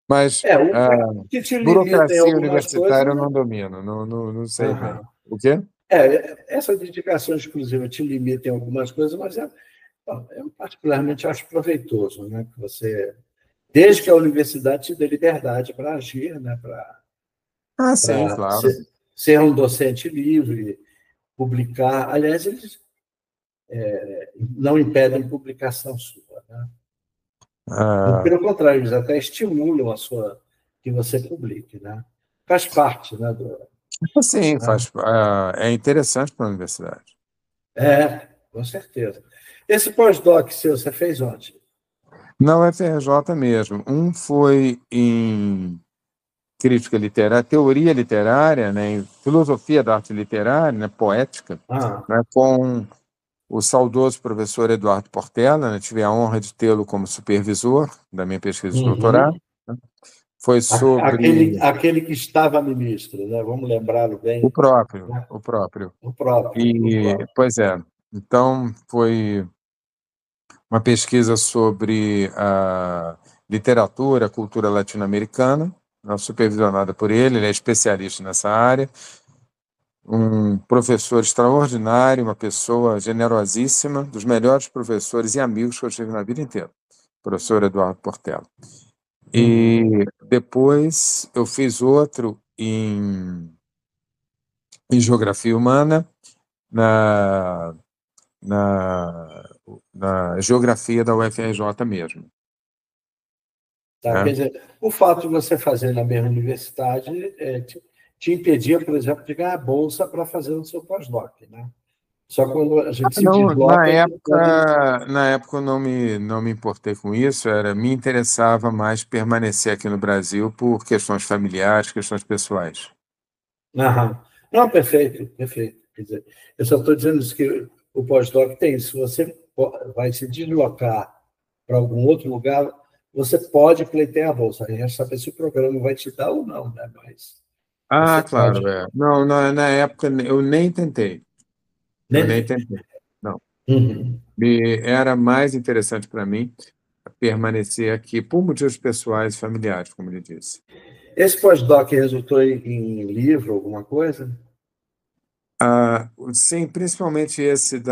Mas O que te limita em burocracia algumas coisas. universitária eu não domino, não sei bem. Aham. O quê? Essa dedicação exclusiva te limita em algumas coisas, mas eu particularmente acho proveitoso, né? Que você, desde que a universidade te dê liberdade para agir, né? Ah, sim, Para claro. ser um docente livre, publicar. Aliás, eles não impedem publicação sua, né? Muito Ah, pelo contrário, eles até estimulam que você publique, né? Faz parte, né? sim, Né? é interessante para a universidade. Com certeza. Esse pós-doc seu, você fez onde? Na UFRJ mesmo. Um foi em crítica literária, teoria literária, né, em filosofia da arte literária, né, poética, Ah, né, com o saudoso professor Eduardo Portela, né, tive a honra de tê-lo como supervisor da minha pesquisa de doutorado. uhum. Né. Foi sobre Aquele que estava ministro, né? Vamos lembrá-lo o bem, próprio, né? o próprio. O próprio, o E, próprio. pois é, então foi uma pesquisa sobre a literatura, a cultura latino-americana, né, supervisionada por ele é especialista nessa área, um professor extraordinário, uma pessoa generosíssima, dos melhores professores e amigos que eu tive na vida inteira, professor Eduardo Portela. Uhum. E depois eu fiz outro em Geografia Humana, na, na, na Geografia da UFRJ mesmo. Tá? Quer Né? dizer, o fato de você fazer na mesma universidade te impedia, por exemplo, de ganhar bolsa para fazer o seu pós-doc, né? Só quando a gente se Não, desloca é que pode. na época eu não me importei com isso, me interessava mais permanecer aqui no Brasil por questões familiares, questões pessoais. Aham. Não, perfeito, perfeito. Quer dizer, eu só estou dizendo isso, que o pós-doc tem. Se você vai se deslocar para algum outro lugar, você pode pleitear a bolsa. Aí é saber se o programa vai te dar ou não, né? Mas você Ah, claro, pode. é. Não, na época eu nem tentei, eu nem Nem... tentei, não. Uhum. Era mais interessante para mim permanecer aqui por motivos pessoais e familiares, como ele disse. Esse pós-doc resultou em livro, alguma coisa? Ah, sim, principalmente esse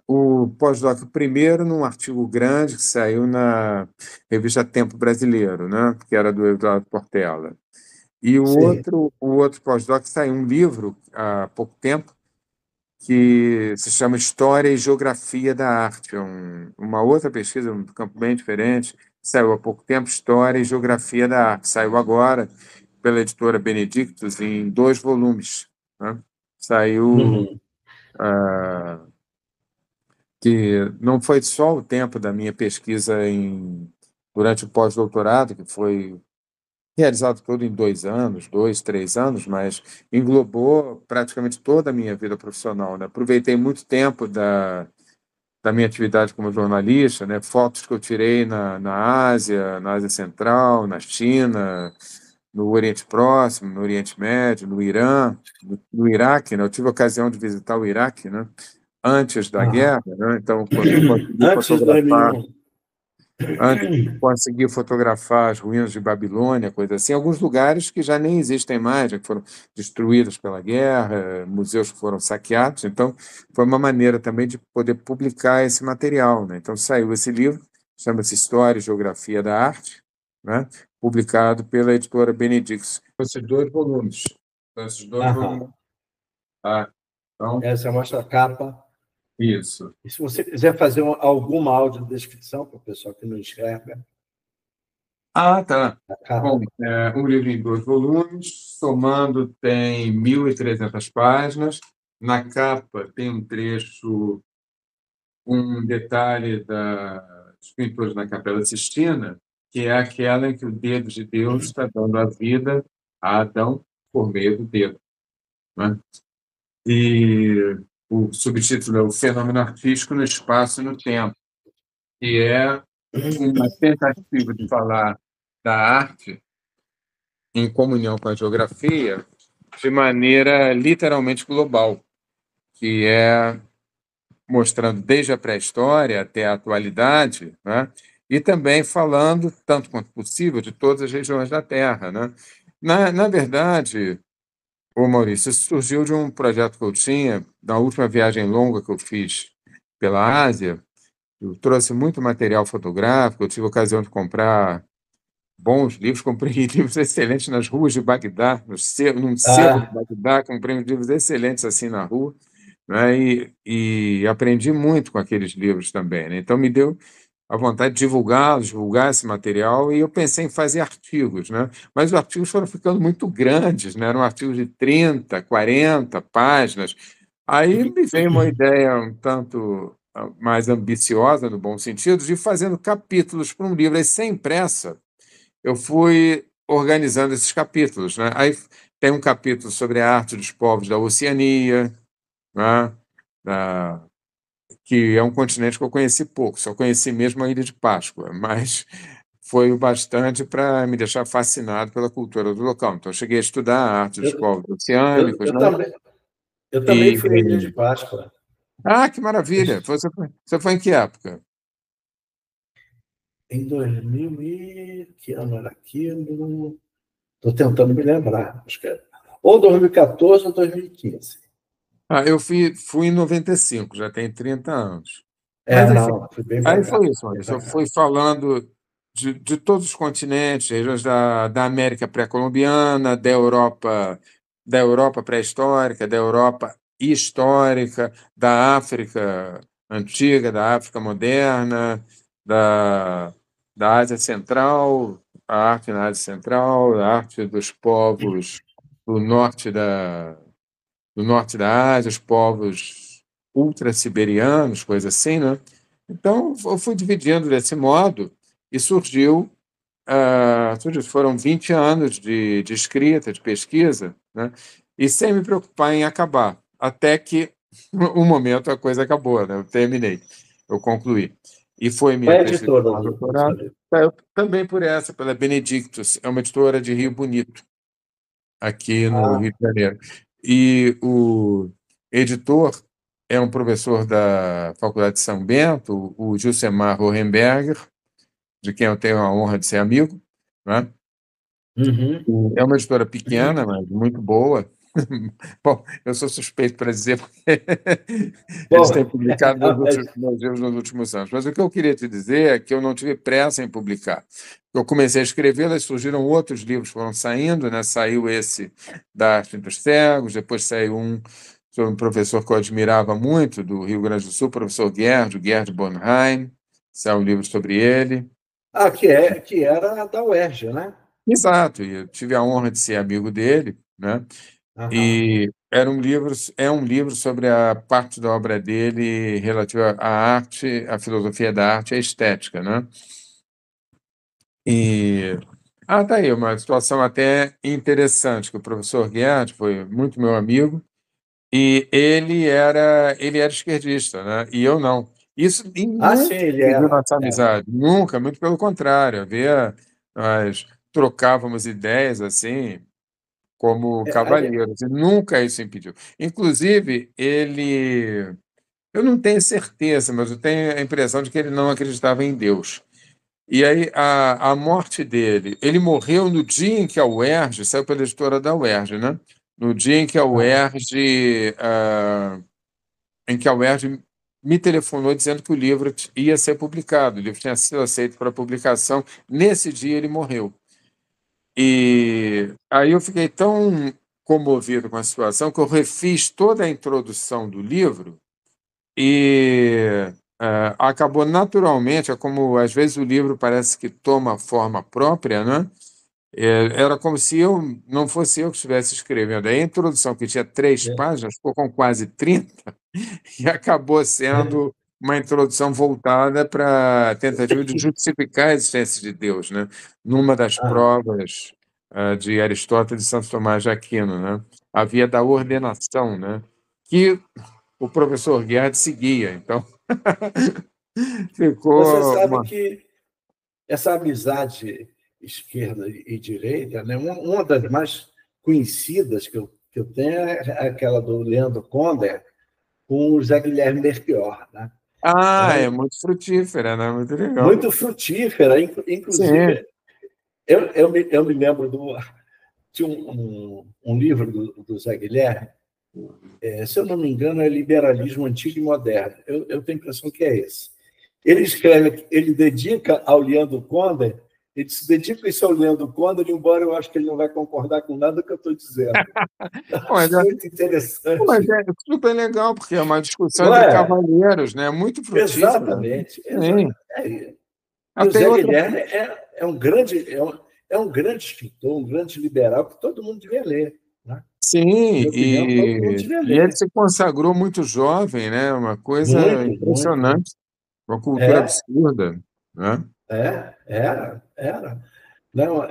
o pós-doc primeiro num artigo grande que saiu na revista Tempo Brasileiro, né, que era do Eduardo Portela. E Sim. o outro pós-doc saiu um livro há pouco tempo que se chama História e Geografia da Arte, uma outra pesquisa, um campo bem diferente, saiu há pouco tempo, História e Geografia da Arte, saiu agora pela editora Benedictus em 2 volumes, né? Saiu Uhum. que não foi só o tempo da minha pesquisa durante o pós-doutorado, que foi realizado todo em 2 anos, 2, 3 anos, mas englobou praticamente toda a minha vida profissional, né? Aproveitei muito tempo da minha atividade como jornalista, né? Fotos que eu tirei na Ásia Central, na China, no Oriente Próximo, no Oriente Médio, no Irã, no Iraque, né? Eu tive a ocasião de visitar o Iraque, né? Antes da Aham. guerra, né? Então consegui Antes de fotografar 2001. antes consegui fotografar as ruínas de Babilônia, coisa assim, alguns lugares que já nem existem mais, né, que foram destruídos pela guerra, museus que foram saqueados. Então, foi uma maneira também de poder publicar esse material, né? Então, saiu esse livro, chama-se História e Geografia da Arte, né? Publicado pela editora Benedictus. Esses 2 volumes. Então, esses 2 volumes. Aham. Tá? Então, Essa mostra a capa. isso. E se você quiser fazer alguma audiodescrição para o pessoal que não enxerga, Ah, tá. a capa. Bom, um livro em 2 volumes, somando tem 1.300 páginas. Na capa tem um trecho, um detalhe dos pintores na Capela Sistina, que é aquela em que o dedo de Deus está dando a vida a Adão por meio do dedo, né? E o subtítulo é O Fenômeno Artístico no Espaço e no Tempo, que é uma tentativa de falar da arte em comunhão com a geografia de maneira literalmente global, que é mostrando desde a pré-história até a atualidade, né? E também falando, tanto quanto possível, de todas as regiões da Terra, né? Na verdade, ô Maurício, isso surgiu de um projeto que eu tinha, na última viagem longa que eu fiz pela Ásia. Eu trouxe muito material fotográfico, eu tive a ocasião de comprar bons livros, comprei livros excelentes nas ruas de Bagdá, num cerro de Ah, Bagdá, comprei uns livros excelentes assim na rua, né? E aprendi muito com aqueles livros também, né? Então me deu a vontade de divulgá-los, divulgar esse material, e eu pensei em fazer artigos, né? Mas os artigos foram ficando muito grandes, né? Eram artigos de 30, 40 páginas. Aí me veio uma ideia um tanto mais ambiciosa, no bom sentido, de ir fazendo capítulos para um livro. Aí, sem pressa, eu fui organizando esses capítulos, né? Aí tem um capítulo sobre a arte dos povos da Oceania, né? Da, que é um continente que eu conheci pouco, só conheci mesmo a Ilha de Páscoa, mas foi o bastante para me deixar fascinado pela cultura do local. Então, eu cheguei a estudar a arte dos eu, povos eu, oceânicos, eu né? também, eu também E, fui à Ilha de Páscoa. que maravilha! Você foi em que época? Em 2000 e... Que ano era aquilo? Estou tentando me lembrar. Acho que era ou 2014 ou 2015. Eu fui em 95, já tem 30 anos. É, Mas, enfim, não, fui bem para aí cá. foi isso, Bem Maurício. para Eu cá. fui falando de todos os continentes, regiões da América pré-colombiana, da Europa pré-histórica, da Europa histórica, da África antiga, da África moderna, da, da Ásia Central, a arte na Ásia Central, a arte dos povos do norte da Ásia, os povos ultra-siberianos, coisa assim, né? Então, eu fui dividindo desse modo e foram 20 anos de escrita, de pesquisa, né? E sem me preocupar em acabar, até que um momento a coisa acabou, né? Eu terminei, eu concluí. E foi Qual minha é a tese de editora do seu doutorado. livro? Também pela Benedictus, é uma editora de Rio Bonito, aqui no Ah, Rio de Janeiro. E o editor é um professor da Faculdade de São Bento, o Gilcemar Hohenberger, de quem eu tenho a honra de ser amigo, né? uhum. É uma editora pequena, mas muito boa. Bom, eu sou suspeito para dizer porque eles têm Bom, publicado meus livros nos últimos anos. Mas o que eu queria te dizer é que eu não tive pressa em publicar. Eu comecei a escrevê-las, surgiram outros livros que foram saindo, né? Saiu esse da Arte dos Cegos, depois saiu um sobre um professor que eu admirava muito, do Rio Grande do Sul, o professor Gerd Bornheim, saiu um livro sobre ele. que era da UERJ, né? Exato, e eu tive a honra de ser amigo dele, né? Aham. E é um livro sobre a parte da obra dele relativa à arte, à filosofia da arte e à estética, né? E tá aí uma situação até interessante, que o professor Gerd foi muito meu amigo e ele era esquerdista, né? E eu não. Isso e Ah, sim, nunca ele dividiu era. nossa Era. amizade, nunca, muito pelo contrário, nós trocávamos ideias assim como É, ali- cavalheiros, e nunca isso impediu. Inclusive, eu não tenho certeza, mas eu tenho a impressão de que ele não acreditava em Deus. E aí, a morte dele, ele morreu no dia em que a UERJ, saiu pela editora da UERJ, né? No dia Aham. em que a UERJ me telefonou dizendo que o livro ia ser publicado, o livro tinha sido aceito para publicação, nesse dia ele morreu. E aí eu fiquei tão comovido com a situação que eu refiz toda a introdução do livro e acabou naturalmente, é como às vezes o livro parece que toma forma própria, né? Era como se eu não fosse eu que estivesse escrevendo. A introdução, que tinha 3 páginas, ficou com quase 30 e acabou sendo uma introdução voltada para a tentativa de justificar a existência de Deus, né? Numa das provas de Aristóteles e Santo Tomás de Aquino, né? A via da ordenação, né? Que o professor Guerra seguia. Então, ficou Você sabe que essa amizade esquerda e direita, né? Uma das mais conhecidas que eu tenho é aquela do Leandro Conder com o Zé Guilherme Belchior, né? É muito frutífera, né? Muito legal. Muito frutífera, inclusive. Sim. Eu me lembro de um livro do Zé Guilherme, se eu não me engano, é Liberalismo Antigo e Moderno. Eu tenho a impressão que é esse. Ele escreve, ele dedica ao Leandro Conder, ele se dedica isso ao Leandro Conder, embora eu acho que ele não vai concordar com nada que eu estou dizendo. Mas muito interessante. Mas é super legal, porque é uma discussão Não entre é? cavalheiros, né? Muito frutífera. Exatamente. Sim. E o Tem Zé outra... Guilherme é um grande escritor, um grande liberal que todo mundo devia ler. Né? Sim, Opinião, todo mundo devia ler. ele se consagrou muito jovem, né? Uma coisa impressionante, uma cultura absurda. Né? Era. Não,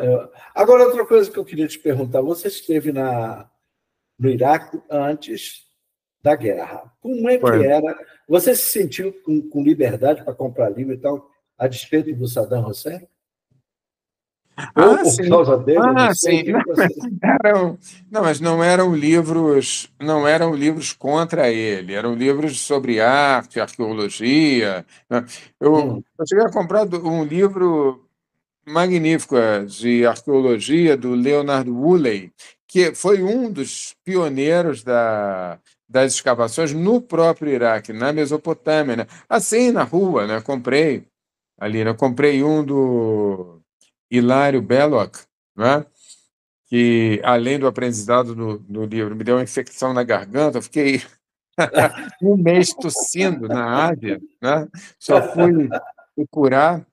Agora, outra coisa que eu queria te perguntar: você esteve no Iraque antes da guerra. Como é que era? Você se sentiu com liberdade para comprar livro e tal, a despeito do Saddam Hussein? Ou por sim. causa dele? Não sei. Sim. Não, mas não eram livros contra ele, eram livros sobre arte, arqueologia. Né? Eu cheguei a comprar um livro magnífico de arqueologia do Leonard Woolley, que foi um dos pioneiros das escavações no próprio Iraque, na Mesopotâmia, né? Assim, na rua, né? Comprei ali, né? Comprei um do Hilário Belloc, né? Que, além do aprendizado do livro, me deu uma infecção na garganta, eu fiquei um mês tossindo na Ásia, né? Só fui curar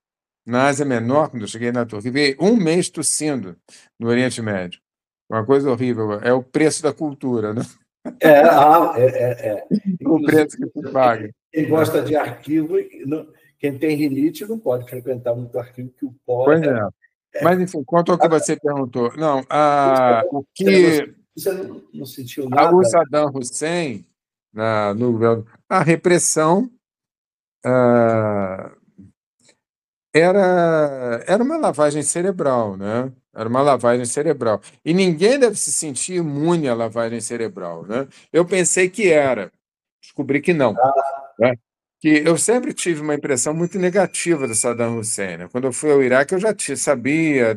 na Ásia Menor, quando eu cheguei na Turquia, fiquei um mês tossindo no Oriente Médio. Uma coisa horrível. É o preço da cultura, né? O preço que se paga. Quem gosta de arquivo, quem tem rinite não pode frequentar muito arquivo, que o pó Mas, enfim, quanto ao que você perguntou, não, o que... Você não sentiu nada? O Saddam Hussein, no governo, a repressão era uma lavagem cerebral, né? Era uma lavagem cerebral. E ninguém deve se sentir imune à lavagem cerebral, né? Eu pensei que era, descobri que não. Né? Que eu sempre tive uma impressão muito negativa do Saddam Hussein. Né? Quando eu fui ao Iraque, eu já sabia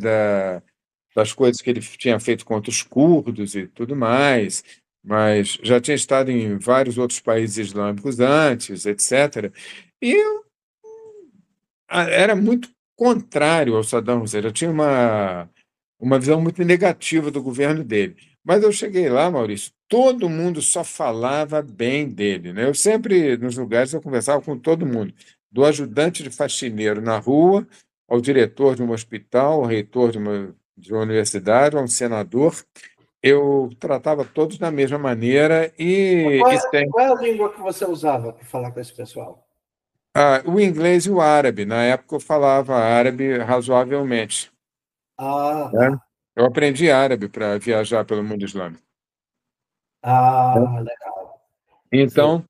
das coisas que ele tinha feito contra os curdos e tudo mais, mas já tinha estado em vários outros países islâmicos antes, etc. E eu era muito contrário ao Saddam Hussein. Eu tinha uma visão muito negativa do governo dele. Mas eu cheguei lá, Maurício, todo mundo só falava bem dele. Né? Eu sempre, nos lugares, eu conversava com todo mundo, do ajudante de faxineiro na rua, ao diretor de um hospital, ao reitor de uma universidade, a um senador. Eu tratava todos da mesma maneira e qual é a língua que você usava para falar com esse pessoal? O inglês e o árabe. Na época eu falava árabe razoavelmente. Né? Eu aprendi árabe para viajar pelo mundo islâmico. Legal. Então,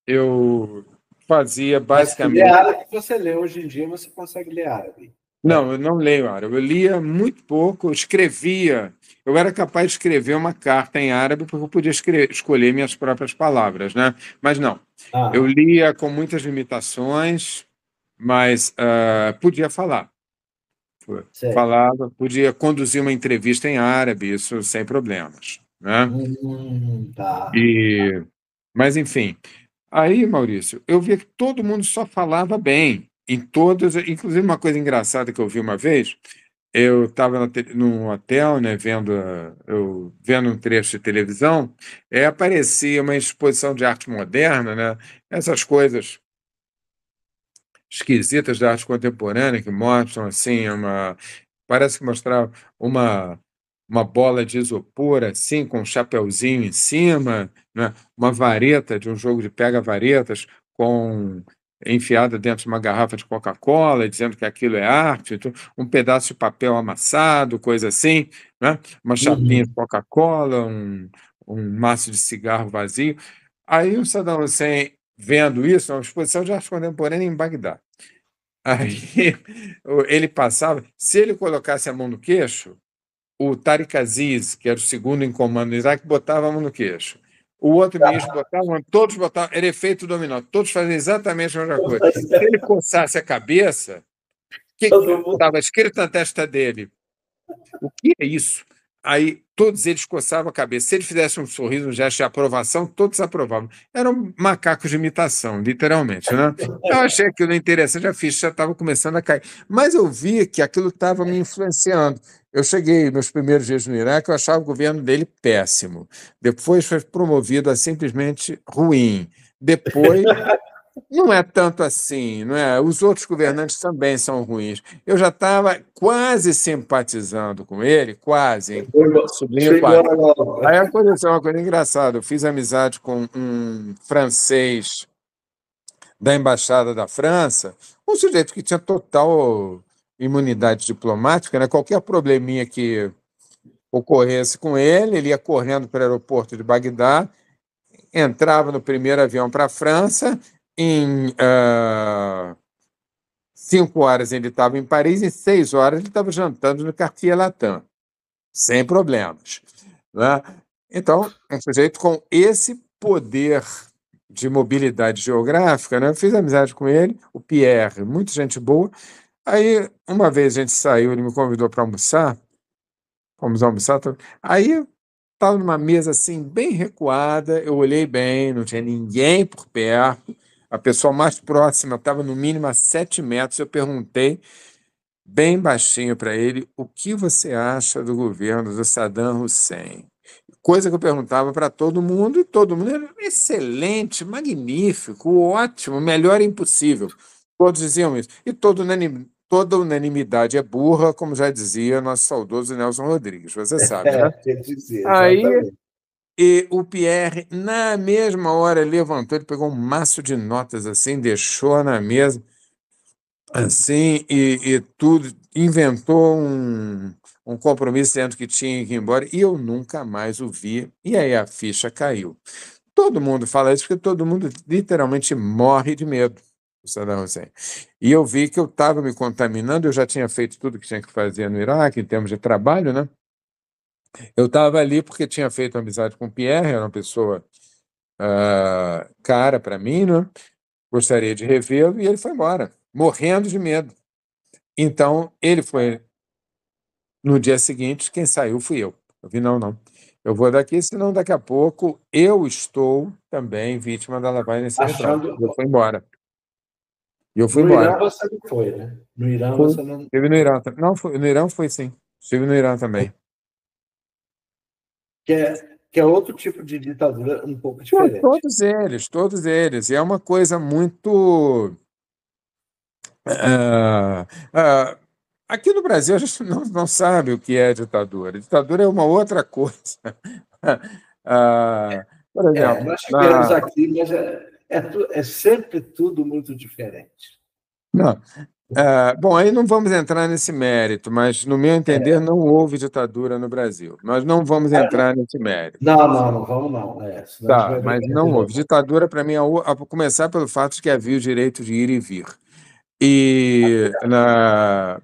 eu fazia basicamente... Mas árabe que você lê hoje em dia, você consegue ler árabe? Não, eu não leio árabe. Eu lia muito pouco, eu escrevia. Eu era capaz de escrever uma carta em árabe porque eu podia escolher minhas próprias palavras, né? Mas não. Eu lia com muitas limitações, mas podia falar. Falava, podia conduzir uma entrevista em árabe, isso sem problemas. Né? Mas, enfim, aí, Maurício, eu via que todo mundo só falava bem, em todas, inclusive uma coisa engraçada que eu vi uma vez, eu estava num hotel, né, vendo um trecho de televisão, aparecia uma exposição de arte moderna, né, essas coisas esquisitas da arte contemporânea que mostram assim parece que mostrava uma uma bola de isopor assim com um chapeuzinho em cima, né? Uma vareta de um jogo de pega-varetas com enfiada dentro de uma garrafa de Coca-Cola, dizendo que aquilo é arte, então, um pedaço de papel amassado, coisa assim, né? Uma chapinha de Uhum. Coca-Cola, um maço de cigarro vazio. Aí o Saddam Hussein, vendo isso, é uma exposição de arte contemporânea em Bagdá. Aí ele passava, se ele colocasse a mão no queixo, o Tariq Aziz, que era o segundo em comando no Iraque, botava a mão no queixo. O outro ministro botava, todos botavam, era efeito dominó, todos faziam exatamente a mesma coisa. Se ele coçasse a cabeça, o que Todo mundo. estava escrito na testa dele? O que é isso? Aí todos eles coçavam a cabeça. Se ele fizesse um sorriso, um gesto de aprovação, todos aprovavam. Eram macacos de imitação, literalmente, né? Eu achei aquilo interessante, a ficha já estava começando a cair. Mas eu vi que aquilo estava me influenciando. Eu cheguei, meus primeiros dias no Iraque, eu achava o governo dele péssimo. Depois foi promovido a simplesmente ruim. Depois não é tanto assim, não é? Os outros governantes também são ruins. Eu já estava quase simpatizando com ele, quase, hein? Sublinho Chegou quase. a Aí nova. aconteceu uma coisa engraçada. Eu fiz amizade com um francês da Embaixada da França, um sujeito que tinha total imunidade diplomática, né? Qualquer probleminha que ocorresse com ele, ele ia correndo para o aeroporto de Bagdá, entrava no primeiro avião para a França, em 5 horas ele estava em Paris, em 6 horas ele estava jantando no Cartier Latam, sem problemas, né? Então, um sujeito com esse poder de mobilidade geográfica, né? Eu fiz amizade com ele, o Pierre, muita gente boa. Aí, uma vez a gente saiu, ele me convidou para almoçar, fomos almoçar, aí estava numa mesa assim, bem recuada, eu olhei bem, não tinha ninguém por perto, a pessoa mais próxima estava no mínimo a 7 metros, eu perguntei bem baixinho para ele o que você acha do governo do Saddam Hussein. Coisa que eu perguntava para todo mundo, e todo mundo era excelente, magnífico, ótimo, melhor impossível. Todos diziam isso. E toda unanimidade é burra, como já dizia nosso saudoso Nelson Rodrigues, você sabe, né? Quer dizer, Aí exatamente. o Pierre, na mesma hora, levantou, ele pegou um maço de notas assim, deixou na mesa, assim, e tudo, inventou um compromisso dizendo que tinha que ir embora, e eu nunca mais o vi. E aí a ficha caiu. Todo mundo fala isso porque todo mundo literalmente morre de medo do Saddam Hussein. E eu vi que eu estava me contaminando, eu já tinha feito tudo que tinha que fazer no Iraque, em termos de trabalho, né? Eu estava ali porque tinha feito amizade com o Pierre, era uma pessoa cara para mim, né? Gostaria de revê-lo, e ele foi embora, morrendo de medo. Então, ele foi no dia seguinte, quem saiu fui eu. Eu vi, não, não. Eu vou daqui, senão daqui a pouco eu estou também vítima da lavagem cerebral. Achando. Eu fui embora. E eu fui No embora. Irã você não foi, né? No Irã Fui. você não. Estive no Irã. Não, no Irã foi sim. Estive no Irã também. Que é outro tipo de ditadura um pouco Não, diferente. todos eles, todos eles. E é uma coisa muito. ah, ah, aqui no Brasil, a gente não sabe o que é ditadura. Ditadura é uma outra coisa. Ah, por exemplo, Nós tivemos aqui, mas é sempre tudo muito diferente. não, bom, aí não vamos entrar nesse mérito, mas, no meu entender, não houve ditadura no Brasil. Nós não vamos entrar nesse mérito. Não, não, não vamos não. Senão a gente Tá, vai ver mas que é não de houve. novo. Ditadura, para mim, a começar pelo fato de que havia o direito de ir e vir.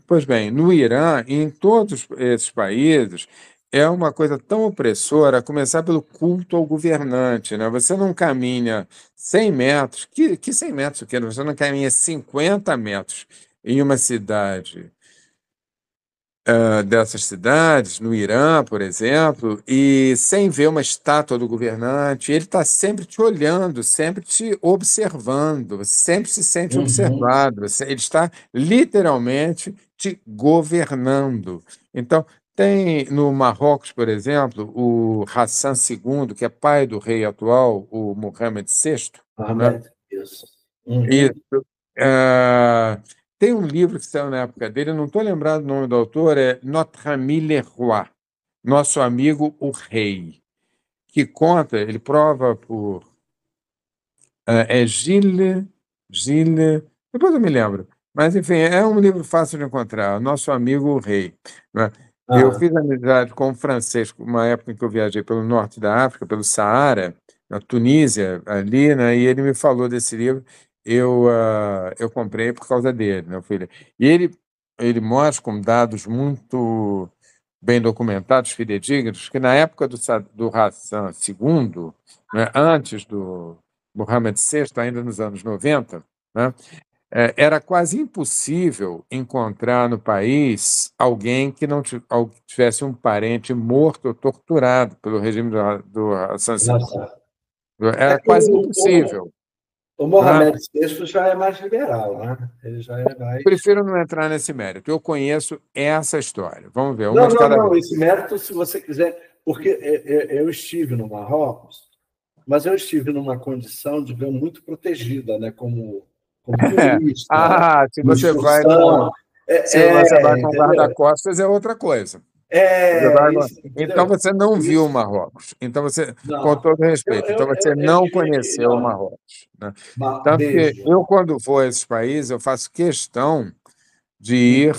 Pois bem, no Irã e em todos esses países, é uma coisa tão opressora, a começar pelo culto ao governante, né? Você não caminha 100 metros, que 100 metros o quê? Você não caminha 50 metros em uma cidade dessas cidades, no Irã, por exemplo, e sem ver uma estátua do governante, ele está sempre te olhando, sempre te observando, você sempre se sente Uhum. observado, ele está literalmente te governando. Então, tem no Marrocos, por exemplo, o Hassan II, que é pai do rei atual, o Mohammed VI, né? Ahmed, isso. Uhum. Isso. Ah, tem um livro que saiu na época dele, eu não estou lembrado o nome do autor, é Notre Ami le Roi, Nosso Amigo o Rei, que conta, ele prova por. É Gilles, depois eu me lembro. Mas, enfim, é um livro fácil de encontrar, Nosso Amigo o Rei, né? Eu Ah, fiz amizade com um francês, uma época em que eu viajei pelo norte da África, pelo Saara, na Tunísia, ali, né? E ele me falou desse livro, eu comprei por causa dele, né? E ele mostra com dados muito bem documentados, fidedignos, que na época do Hassan II, né, antes do Mohammed VI, ainda nos anos 90, né, era quase impossível encontrar no país alguém que não tivesse um parente morto ou torturado pelo regime do Hassan II. nossa. É Era que quase impossível. o Né? Mohamed VI já é mais liberal, né? Ele já é mais. Prefiro não entrar nesse mérito. Eu conheço essa história. Vamos ver, uma Não, de não, cada não. vez. Esse mérito, se você quiser, porque eu estive no Marrocos, mas eu estive numa condição, digamos, muito protegida, né? Como turista, Se uma você vai excursão. com se você vai com Entendeu? guarda-costas é outra coisa. Isso, Então entendeu? você não viu o Isso, Marrocos. Então você, com não. todo respeito, então você Eu não diria que conheceu o não. Marrocos, né? Tanto que Beijo. eu, quando vou a esses países, eu faço questão de ir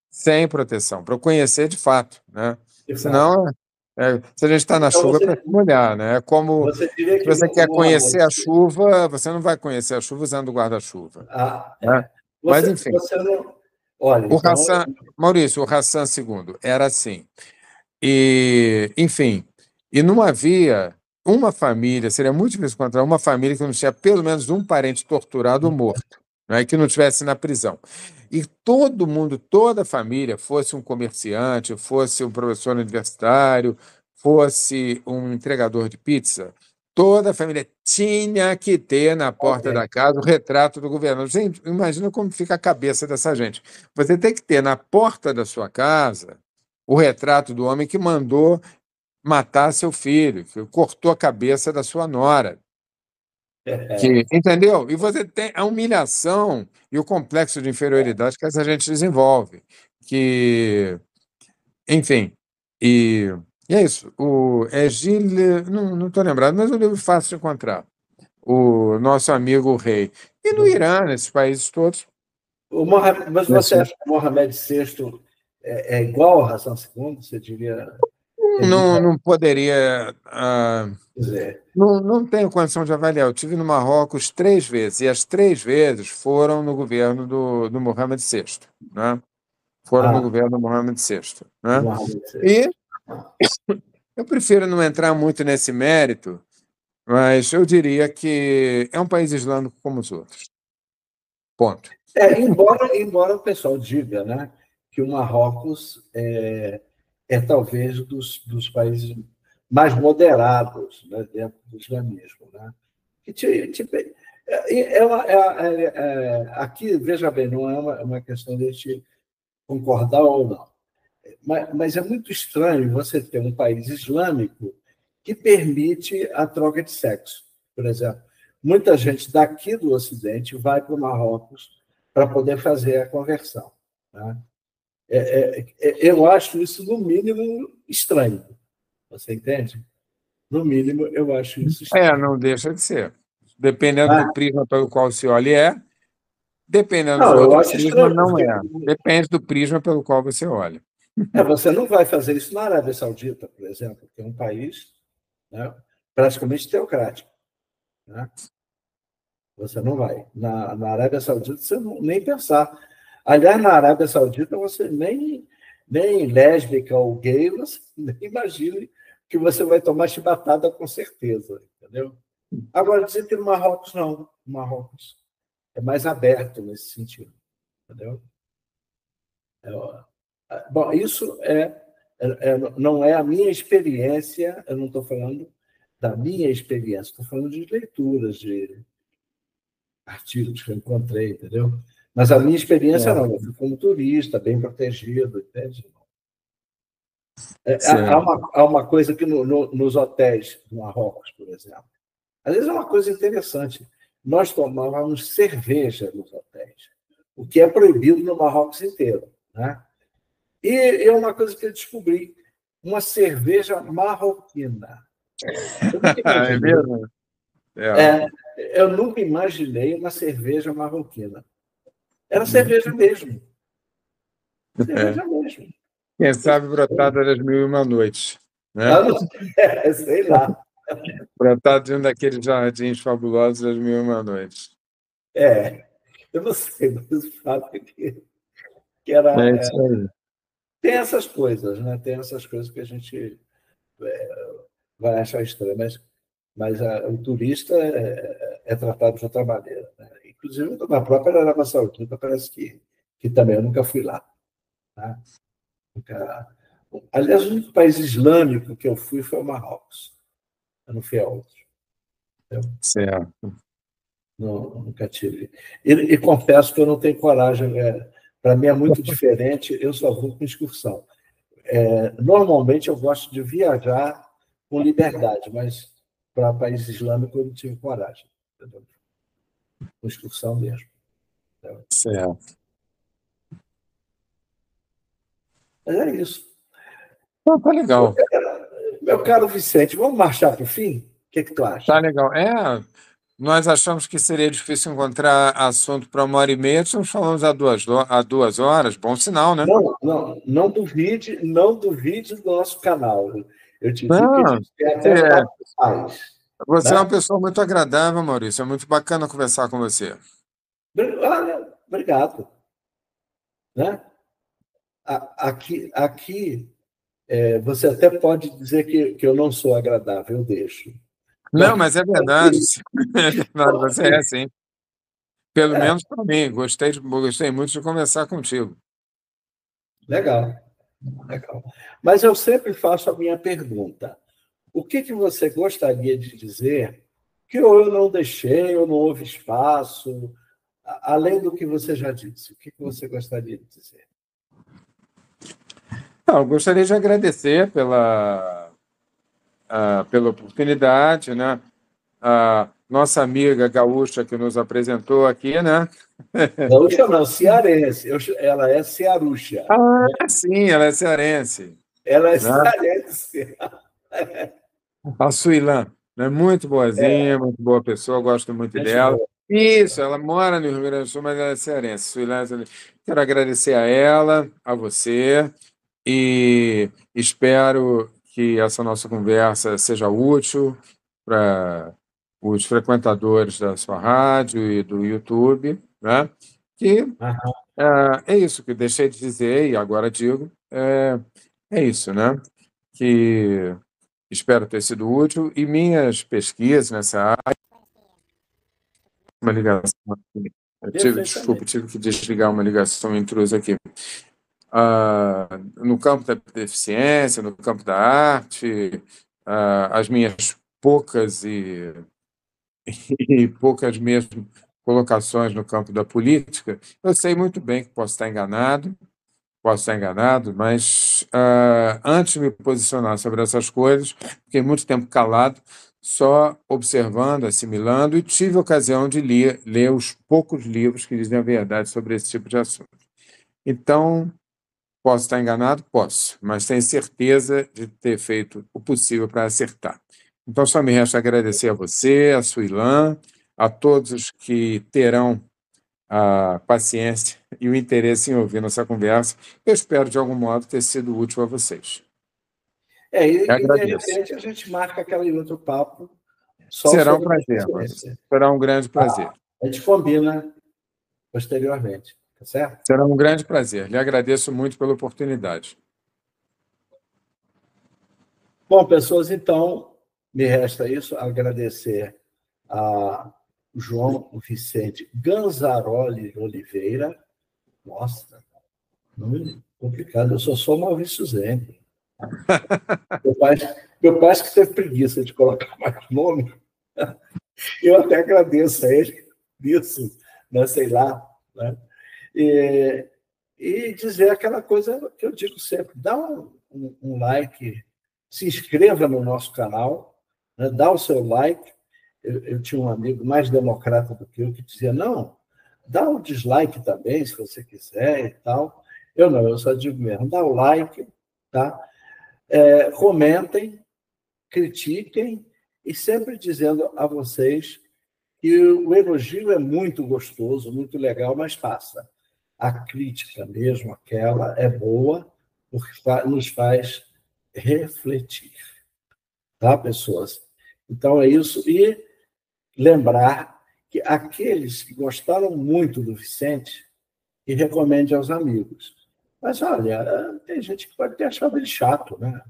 sem proteção, para eu conhecer de fato, né? De fato. Senão, se a gente está na Então, chuva, é para se molhar, né? É como você diria se que você o quer Mohamed. conhecer a chuva, você não vai conhecer a chuva usando o guarda-chuva, Ah, né? é. Mas, enfim, Você não. Olha, o então. Hassan, Maurício, o Hassan II era assim. E, enfim, e não havia uma família, seria muito difícil encontrar uma família que não tinha pelo menos um parente torturado ou morto, né, que não estivesse na prisão. E todo mundo, toda a família, fosse um comerciante, fosse um professor universitário, fosse um entregador de pizza, toda a família tinha que ter na Ok. porta da casa o retrato do governador. Gente, imagina como fica a cabeça dessa gente. Você tem que ter na porta da sua casa o retrato do homem que mandou matar seu filho, que cortou a cabeça da sua nora. Entendeu? E você tem a humilhação e o complexo de inferioridade que essa gente desenvolve. Que, enfim, e, e é isso. É Gilles, não estou lembrado, mas é um livro fácil de encontrar. O nosso amigo o rei. E no Irã, nesses países todos. Mas você acha que o Mohamed VI é igual ao Hassan II? Você diria. Não, Teria, não poderia. quer dizer, Não tenho condição de avaliar. Eu tive no Marrocos 3 vezes, e as 3 vezes foram no governo do Mohammed VI, né? Foram no ah, governo do Mohammed VI, o né? Mohamed VI. E eu prefiro não entrar muito nesse mérito, mas eu diria que é um país islâmico como os outros. Ponto. Embora o pessoal diga, né, que o Marrocos é talvez dos países mais moderados, né, dentro do islamismo, né? Que, tipo, aqui, veja bem, não é uma questão de a gente concordar ou não, mas é muito estranho você ter um país islâmico que permite a troca de sexo. Por exemplo, muita gente daqui do Ocidente vai para o Marrocos para poder fazer a conversão. Né? Eu acho isso, no mínimo, estranho. Você entende? No mínimo, eu acho isso estranho. Não deixa de ser. Dependendo Ah, do prisma pelo qual se olha, dependendo do não, eu outro acho prisma, estranho, não porque é. Depende do prisma pelo qual você olha. você não vai fazer isso na Arábia Saudita, por exemplo, que é um país, né, praticamente teocrático. Né? Você não vai. Na Arábia Saudita, você não, nem pensar. Aliás, na Arábia Saudita, você nem lésbica ou gay, você nem imagine que você vai tomar chibatada com certeza, entendeu? Agora, dizer que no Marrocos, não. O Marrocos é mais aberto nesse sentido, entendeu? Bom, isso não é a minha experiência, eu não estou falando da minha experiência, estou falando de leituras, de artigos que eu encontrei, entendeu? Mas a minha experiência não, eu fui como turista, bem protegido, entende? Há uma coisa que nos hotéis do Marrocos, por exemplo, às vezes é uma coisa interessante. Nós tomávamos cerveja nos hotéis, o que é proibido no Marrocos inteiro, né? E é uma coisa que eu descobri, uma cerveja marroquina. Eu nunca É imaginei, mesmo? eu nunca imaginei uma cerveja marroquina. Era cerveja mesmo. Cerveja mesmo. Quem sabe brotada das Mil e Uma Noites, né? Sei lá. Brotado de um daqueles jardins fabulosos das Mil e Uma Noites. Eu não sei, mas o fato é que era. É isso aí. Tem essas coisas, né? Tem essas coisas que a gente vai achar estranho, mas o turista é tratado de outra maneira, né? Inclusive, na própria Arábia Saudita, parece que também eu nunca fui lá. Tá? Aliás, o único país islâmico que eu fui foi o Marrocos. Eu não fui a outro. Certo. Não, nunca tive. E confesso que eu não tenho coragem. Para mim é muito diferente, eu só vou com excursão. Normalmente eu gosto de viajar com liberdade, mas para país islâmico eu não tive coragem. Entendeu? Com excursão mesmo. Entendeu? Certo. Mas é isso. Tá legal. Meu caro Vicente, vamos marchar para o fim? O que tu acha? Tá legal. Nós achamos que seria difícil encontrar assunto para 1h30, estamos falando há 2 horas, bom sinal, né? Não duvide do nosso canal. Eu te digo que a Não, gente tem até um papo mais. você é Né? uma pessoa muito agradável, Maurício. É muito bacana conversar com você. Olha, obrigado. Né? Aqui você até pode dizer que eu não sou agradável, eu deixo. Não, mas é verdade. É verdade, você é sim. Pelo menos para mim. Gostei muito de conversar contigo. Legal, legal. Mas eu sempre faço a minha pergunta. O que você gostaria de dizer que ou eu não deixei, ou não houve espaço, além do que você já disse? O que você gostaria de dizer? Não, eu gostaria de agradecer pela oportunidade, né? A nossa amiga gaúcha que nos apresentou aqui, né? Gaúcha não, cearense. Ela é cearucha. Sim, ela é cearense, Ela é né? cearense. A Suilã, né? Muito boazinha, muito boa pessoa, gosto muito Gente dela. boa. Isso, ela mora no Rio Grande do Sul, mas ela é cearense. Suilã, quero agradecer a ela, a você, e espero que essa nossa conversa seja útil para os frequentadores da sua rádio e do YouTube, né? Que é isso que eu deixei de dizer e agora digo, é isso, né? Que espero ter sido útil e minhas pesquisas nessa área, uma ligação aqui. Desculpe, tive que desligar uma ligação intrusa aqui. No campo da deficiência, no campo da arte, as minhas poucas e poucas mesmo colocações no campo da política, eu sei muito bem que posso estar enganado, mas antes de me posicionar sobre essas coisas, fiquei muito tempo calado, só observando, assimilando, e tive a ocasião de ler os poucos livros que dizem a verdade sobre esse tipo de assunto. Então, posso estar enganado? Posso, mas tenho certeza de ter feito o possível para acertar. Então, só me resta agradecer a você, a Suilã, a todos os que terão a paciência e o interesse em ouvir nossa conversa. Eu espero, de algum modo, ter sido útil a vocês. E de Agradeço. repente a gente marca aquele outro papo só Será um sobre prazer, Maurício. Será um grande prazer. A gente combina posteriormente, tá certo? Será um grande prazer. Lhe agradeço muito pela oportunidade. Bom, pessoas, então, me resta isso, agradecer a João Vicente Ganzaroli Oliveira. Nossa, nome Complicado, eu sou só Maurício Zene. Meu pai que teve preguiça de colocar mais nome. Eu até agradeço a ele disso, né? Sei lá. Né? E dizer aquela coisa que eu digo sempre: dá um like, se inscreva no nosso canal, né? Dá o seu like. Eu tinha um amigo mais democrata do que eu que dizia: não, dá o dislike também, se você quiser e tal. Eu não, eu só digo mesmo: dá o like, tá? Comentem, critiquem, e sempre dizendo a vocês que o elogio é muito gostoso, muito legal, mas passa. A crítica mesmo, aquela, é boa, porque nos faz refletir. Tá, pessoas? Então é isso. E lembrar que aqueles que gostaram muito do Vicente, que recomende aos amigos. Mas, olha, tem gente que pode ter achado ele chato, né?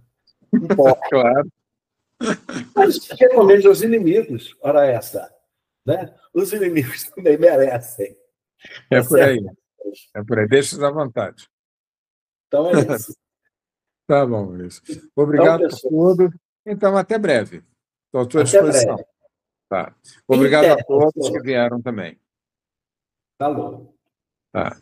Não pode. Claro. Mas recomende aos inimigos, ora essa. Né? Os inimigos também merecem. É Tá por aí. certo? É por aí. Deixa à vontade. Então é isso. Tá bom, Maurício. Então, Obrigado por pessoas, tudo. Então, até breve. Estou à tua até disposição. breve. Tá. Em Obrigado a pé, todos que pessoas. vieram também. Falou. Tá.